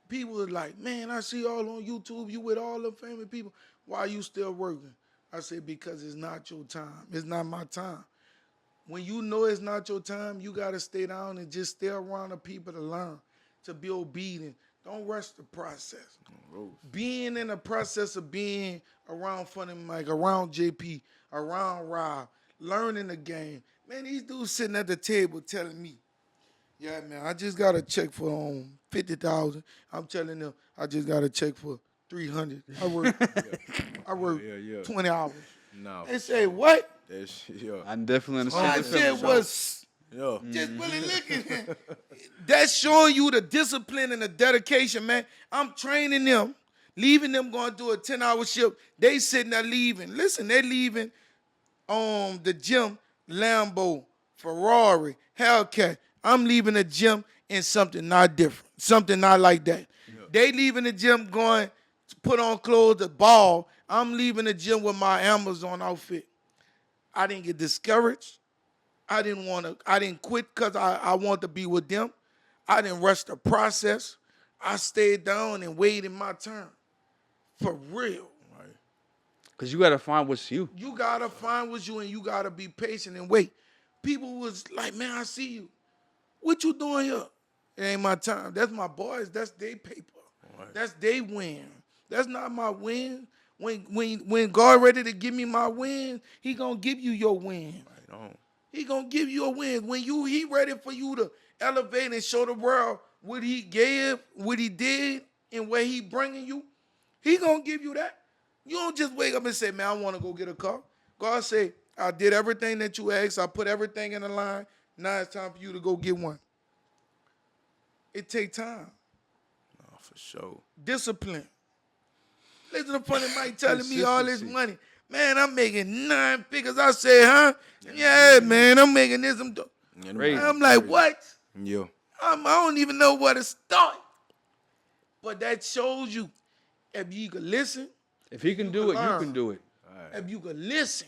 People were like, man, I see all on YouTube, you with all the family people. Why are you still working? I said, because it's not your time. It's not my time. When you know it's not your time, you got to stay down and just stay around the people to learn, to be obedient. Don't rush the process. Being in the process of being around Funny Mike, around JP, around Rob, learning the game. Man, these dudes sitting at the table telling me, yeah, man, I just got a check for $50,000. I'm telling them I just got a check for $300. I work 20 hours. No, They for say, sure. what? Yeah. I definitely understand. I the feeling, said bro. was Yeah. just really looking. That's showing you the discipline and the dedication, man. I'm training them, leaving them going to do a 10-hour shift. They sitting there leaving. Listen, they're leaving the gym, Lambo, Ferrari, Hellcat. I'm leaving the gym in something not different, something not like that. They leaving the gym going to put on clothes, to ball. I'm leaving the gym with my Amazon outfit. I didn't get discouraged. I didn't quit because I want to be with them. I didn't rush the process. I stayed down and waited my turn. For real. Because you got to find what's you. You gotta find what's you and you gotta be patient and wait. People was like, man, I see you. What you doing here? It ain't my time. That's my boys. That's their paper. That's their win. That's not my win. When God ready to give me my win, he gonna give you your win. Right on. He gonna give you a win. When he ready for you to elevate and show the world what he gave, what he did, and where he bringing you, he gonna give you that. You don't just wake up and say, man, I want to go get a car. God say, I did everything that you asked. I put everything in the line. Now it's time for you to go get one. It take time. No, for sure. Discipline. Listen to Funny Mike telling me all this money. Man, I'm making 9 figures. I say, huh? Yeah, man, I'm making this. I'm like, what? Yeah. I don't even know where to start. But that shows you if you can listen. If he can do it, you can do it. If you can listen,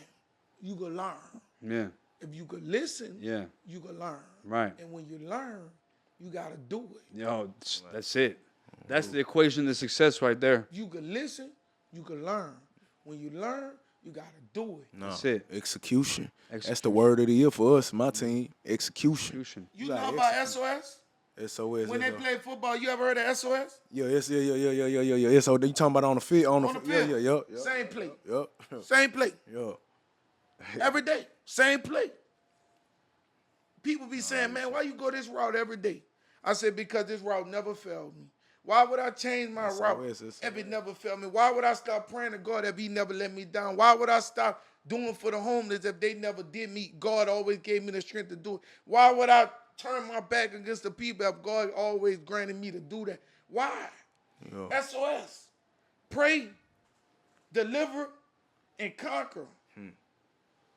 you can learn. Yeah. If you can listen, Yeah. you can learn. Right. And when you learn, you got to do it. Yo, that's it. That's the equation to success right there. You can listen, you can learn. When you learn, you got to do it. No. That's it. Execution. That's the word of the year for us, my team. Execution. You know about SOS? SOS. When they play football, you ever heard of SOS? Yeah. So you talking about on the field? On the field. Yeah. Same play. Yep. Same play. Yeah. Every day. Same play. People be saying, man, why you go this route every day? I said, because this route never failed me. Why would I change my route if it never failed me? Why would I stop praying to God if he never let me down? Why would I stop doing for the homeless if they never did me? God always gave me the strength to do it. Why would I turn my back against the people if God always granted me to do that? Why? Yeah. SOS. Pray, deliver, and conquer.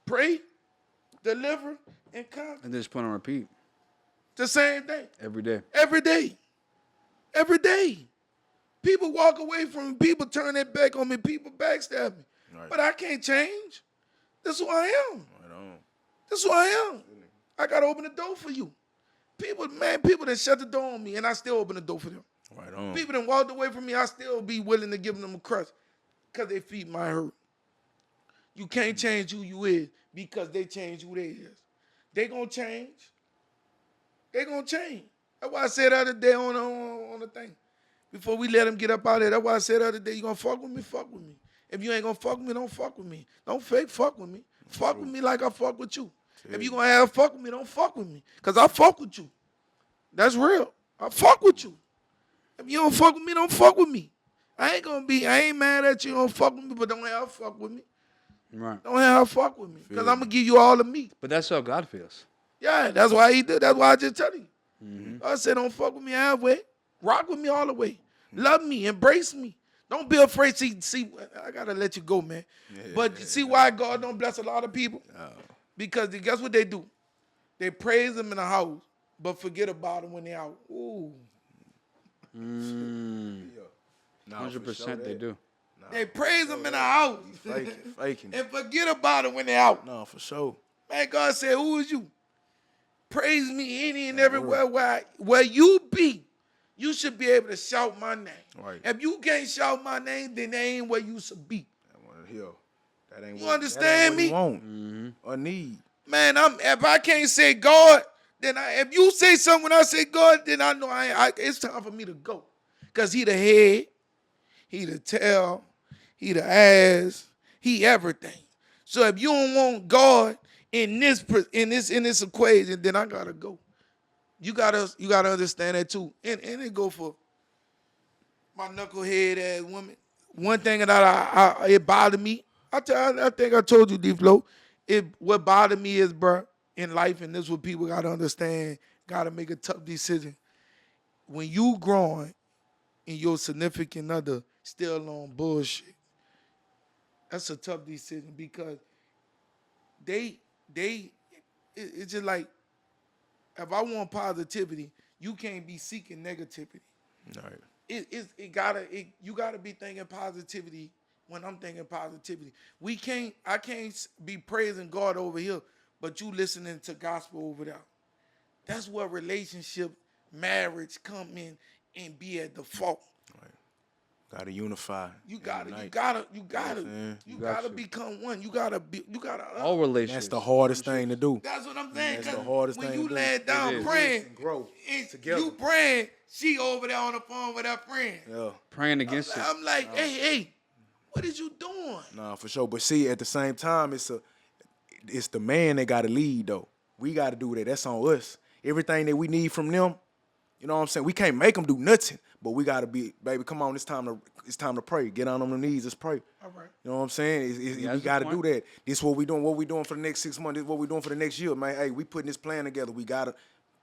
Pray, deliver, and conquer. And just put on repeat. The same thing. Every day. Every day. Every day. People walk away from me. People turn their back on me. People backstab me. Right. But I can't change. This is who I am. Right on. This is who I am. I got to open the door for you. People that shut the door on me, and I still open the door for them. Right on. People that walked away from me, I still be willing to give them a crust because their feet might hurt. You can't change who you is because they change who they is. They going to change. They going to change. That's why I said the other day on the thing. Before we let them get up out of there, that's why I said the other day, you going to fuck with me? Fuck with me. If you ain't going to fuck with me, don't fuck with me. Don't fake fuck with me. Fuck with me like I fuck with you. If you going to have fuck with me, don't fuck with me. Because I fuck with you. That's real. I fuck with you. If you don't fuck with me, don't fuck with me. I ain't mad at you, don't fuck with me, but don't have fuck with me. Right. Don't have fuck with me. Because I'm going to give you all of me. But that's how God feels. Yeah, that's why he did. That's why I just tell you. I said, don't fuck with me halfway. Rock with me all the way. Love me. Embrace me. Don't be afraid. See, I got to let you go, man. But see why God don't bless a lot of people? Because guess what they do? They praise him in the house, but forget about him when they're out. Ooh. 100% they do. They praise him in the house. Faking. And forget about it when they're out. No, for sure. Man, God said, who is you? Praise me any and everywhere where you be. You should be able to shout my name. Right. If you can't shout my name, then they ain't where you should be. That ain't You what, understand that ain't me? what you want or need. Man, if I can't say God, then if you say something when I say God, then I know it's time for me to go. Because he the head, he the tail, he the ass, he everything. So if you don't want God in this equation, then I gotta go. You gotta understand that too. And it go for my knucklehead ass woman. One thing that it bothered me, I think I told you, D Phlo. What bothered me is, bro, in life, and this is what people gotta understand, gotta make a tough decision. When you growing and your significant other still on bullshit, that's a tough decision because they it's just like if I want positivity, you can't be seeking negativity. All right. You gotta be thinking positivity when I'm thinking positivity. I can't be praising God over here, but you listening to gospel over there. That's where relationship, marriage come in and be at the fault. Gotta unify. You unite. gotta got to. become one. You gotta All relationships. That's the hardest thing to do. That's what I'm saying. That's the 'cause hardest when thing you to do. lay down It is. praying, And grow and together. you praying, she over there on the phone with her friend. Yeah. Praying against it. I'm like, hey, what is you doing? Nah, for sure. But see, at the same time, it's the man that gotta lead though. We gotta do that. That's on us. Everything that we need from them, you know what I'm saying? We can't make them do nothing, but we gotta be, baby, come on, it's time to pray. Get on the knees, let's pray. All right. You know what I'm saying? Yeah, we that's gotta the do point. that. This is what we doing. What we doing for the next 6 months. This is what we doing for the next year, man. Hey, we putting this plan together. We gotta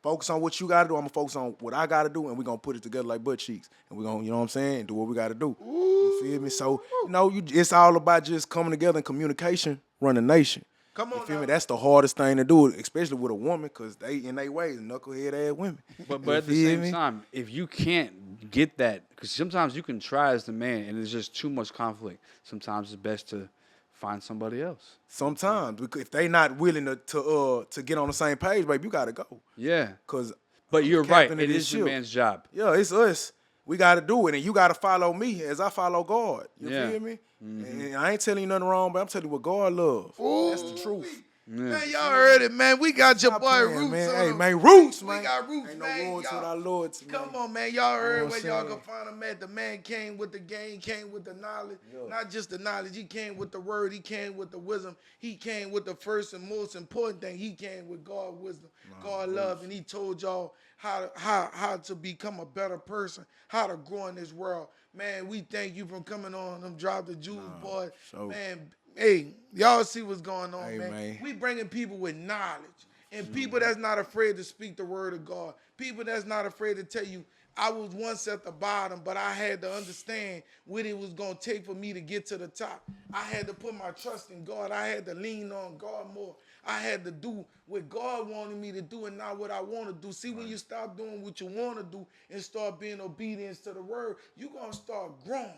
focus on what you gotta do. I'm gonna focus on what I gotta do, and we gonna put it together like butt cheeks. And we gonna, you know what I'm saying, do what we gotta do. You feel me? So, it's all about just coming together and communication, run the nation. Come on You feel now. me? That's the hardest thing to do, especially with a woman, because they in their ways, knucklehead ass women. But You at the feel same me? time, if you can't get that, because sometimes you can try as the man and there's just too much conflict. Sometimes it's best to find somebody else. Sometimes, because if they not willing to get on the same page, baby, you gotta go. Yeah. Cause But I'm the you're right. captain of It this is the ship. man's job. Yeah, it's us. We got to do it, and you got to follow me as I follow God. You Yeah. feel me? And I ain't telling you nothing wrong, but I'm telling you what God loves. That's the truth. Man, y'all heard it, man. We got your Stop boy playing, Roots man. on Hey, him. man, Roots, man. We got Roots, Ain't man. no loyalty Y'all- without loyalty, man. Come on, man. Y'all heard what where I'm y'all saying? can find him at. The man came with the game, came with the knowledge. Not just the knowledge. He came with the word. He came with the wisdom. He came with the first and most important thing. He came with God wisdom, God love. And he told y'all how to become a better person, how to grow in this world. Man, we thank you for coming on. Them Drop the Jewels, boy. sure. Man, hey, y'all see what's going on, Hey, man. man. We bringing people with knowledge. And people that's not afraid to speak the word of God. People that's not afraid to tell you, I was once at the bottom, but I had to understand what it was going to take for me to get to the top. I had to put my trust in God. I had to lean on God more. I had to do what God wanted me to do and not what I want to do. See, when you stop doing what you want to do and start being obedient to the word, you're going to start growing.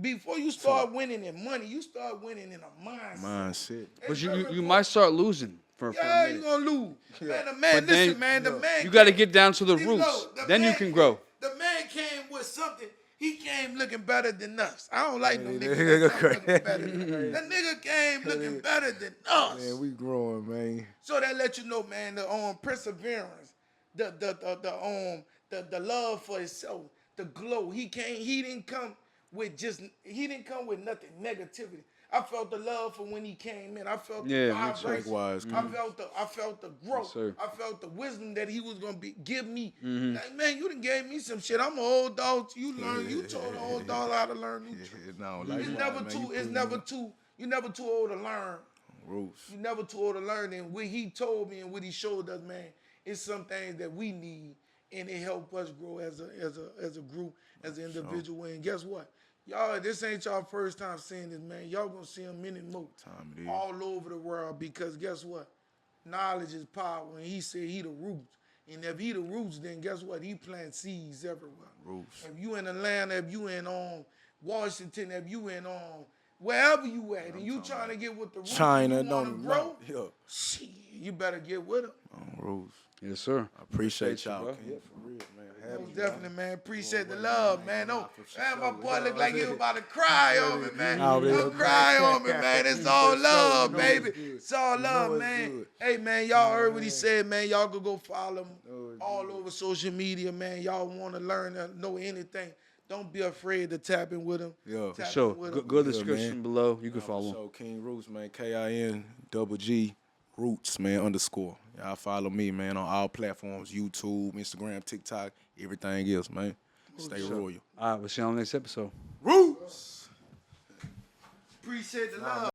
Before you start winning in money, you start winning in a mindset. Mindset. But you might start losing for a Yeah, minute. you're gonna lose. Man, the man, But then- listen, man, the man. You got to get down to the You roots. know, the Then you man- can grow. The man came with something. He came looking better than us. I don't like no Hey, nigga nigga that come crazy. looking better than us. That nigga came looking better than us. Man, we growing, man. So that let you know, man, the perseverance, the love for himself, the glow. He didn't come with nothing negativity. I felt the love for when he came in. I felt Yeah, the me too. vibration. Likewise, I felt the growth. Yes, sir. I felt the wisdom that he was gonna give me. Mm-hmm. Like, man, you done gave me some shit. I'm an old dog. You told an old dog how to learn new tricks. No, It's likewise, never man. too. You It's put never me too. You're never too old to learn. Roots. You're never too old to learn. And what he told me and what he showed us, man, is some things that we need, and it helped us grow as a group, as an individual. And guess what? Y'all, this ain't y'all first time seeing this, man. Y'all gonna see him many more Time it is. all over the world, because guess what? Knowledge is power. And he said he the roots. And if he the roots, then guess what? He plants seeds everywhere. Roots. If you in Atlanta, if you in Washington, if you in wherever you at, and you trying to get with the roots, China, and you wanna don't grow, know. shit, you better get with him. Yeah. Roots. Yes, sir. I appreciate Appreciate you, y'all. bro. Yeah, for real, man. Most definitely, man. Appreciate the love, man. No, for man, my sure. boy look like he was about to cry on me, man. Oh, yeah. Don't cry on me, man. It's all love, You know baby. it's good. It's all You know love, it's man. good. Hey, man, y'all heard what he said, man. Y'all could go follow him it's all over social media, man. Y'all want to learn, know anything. Don't be afraid to tap in with him. Yeah. Tap in So with him. go to the Yeah, description man. below. You can follow him. So King Roots, man. KING Roots, man, _. Y'all follow me, man, on all platforms, YouTube, Instagram, TikTok, everything else, man. Stay royal. All right, we'll see you on the next episode. Roots! Appreciate the love.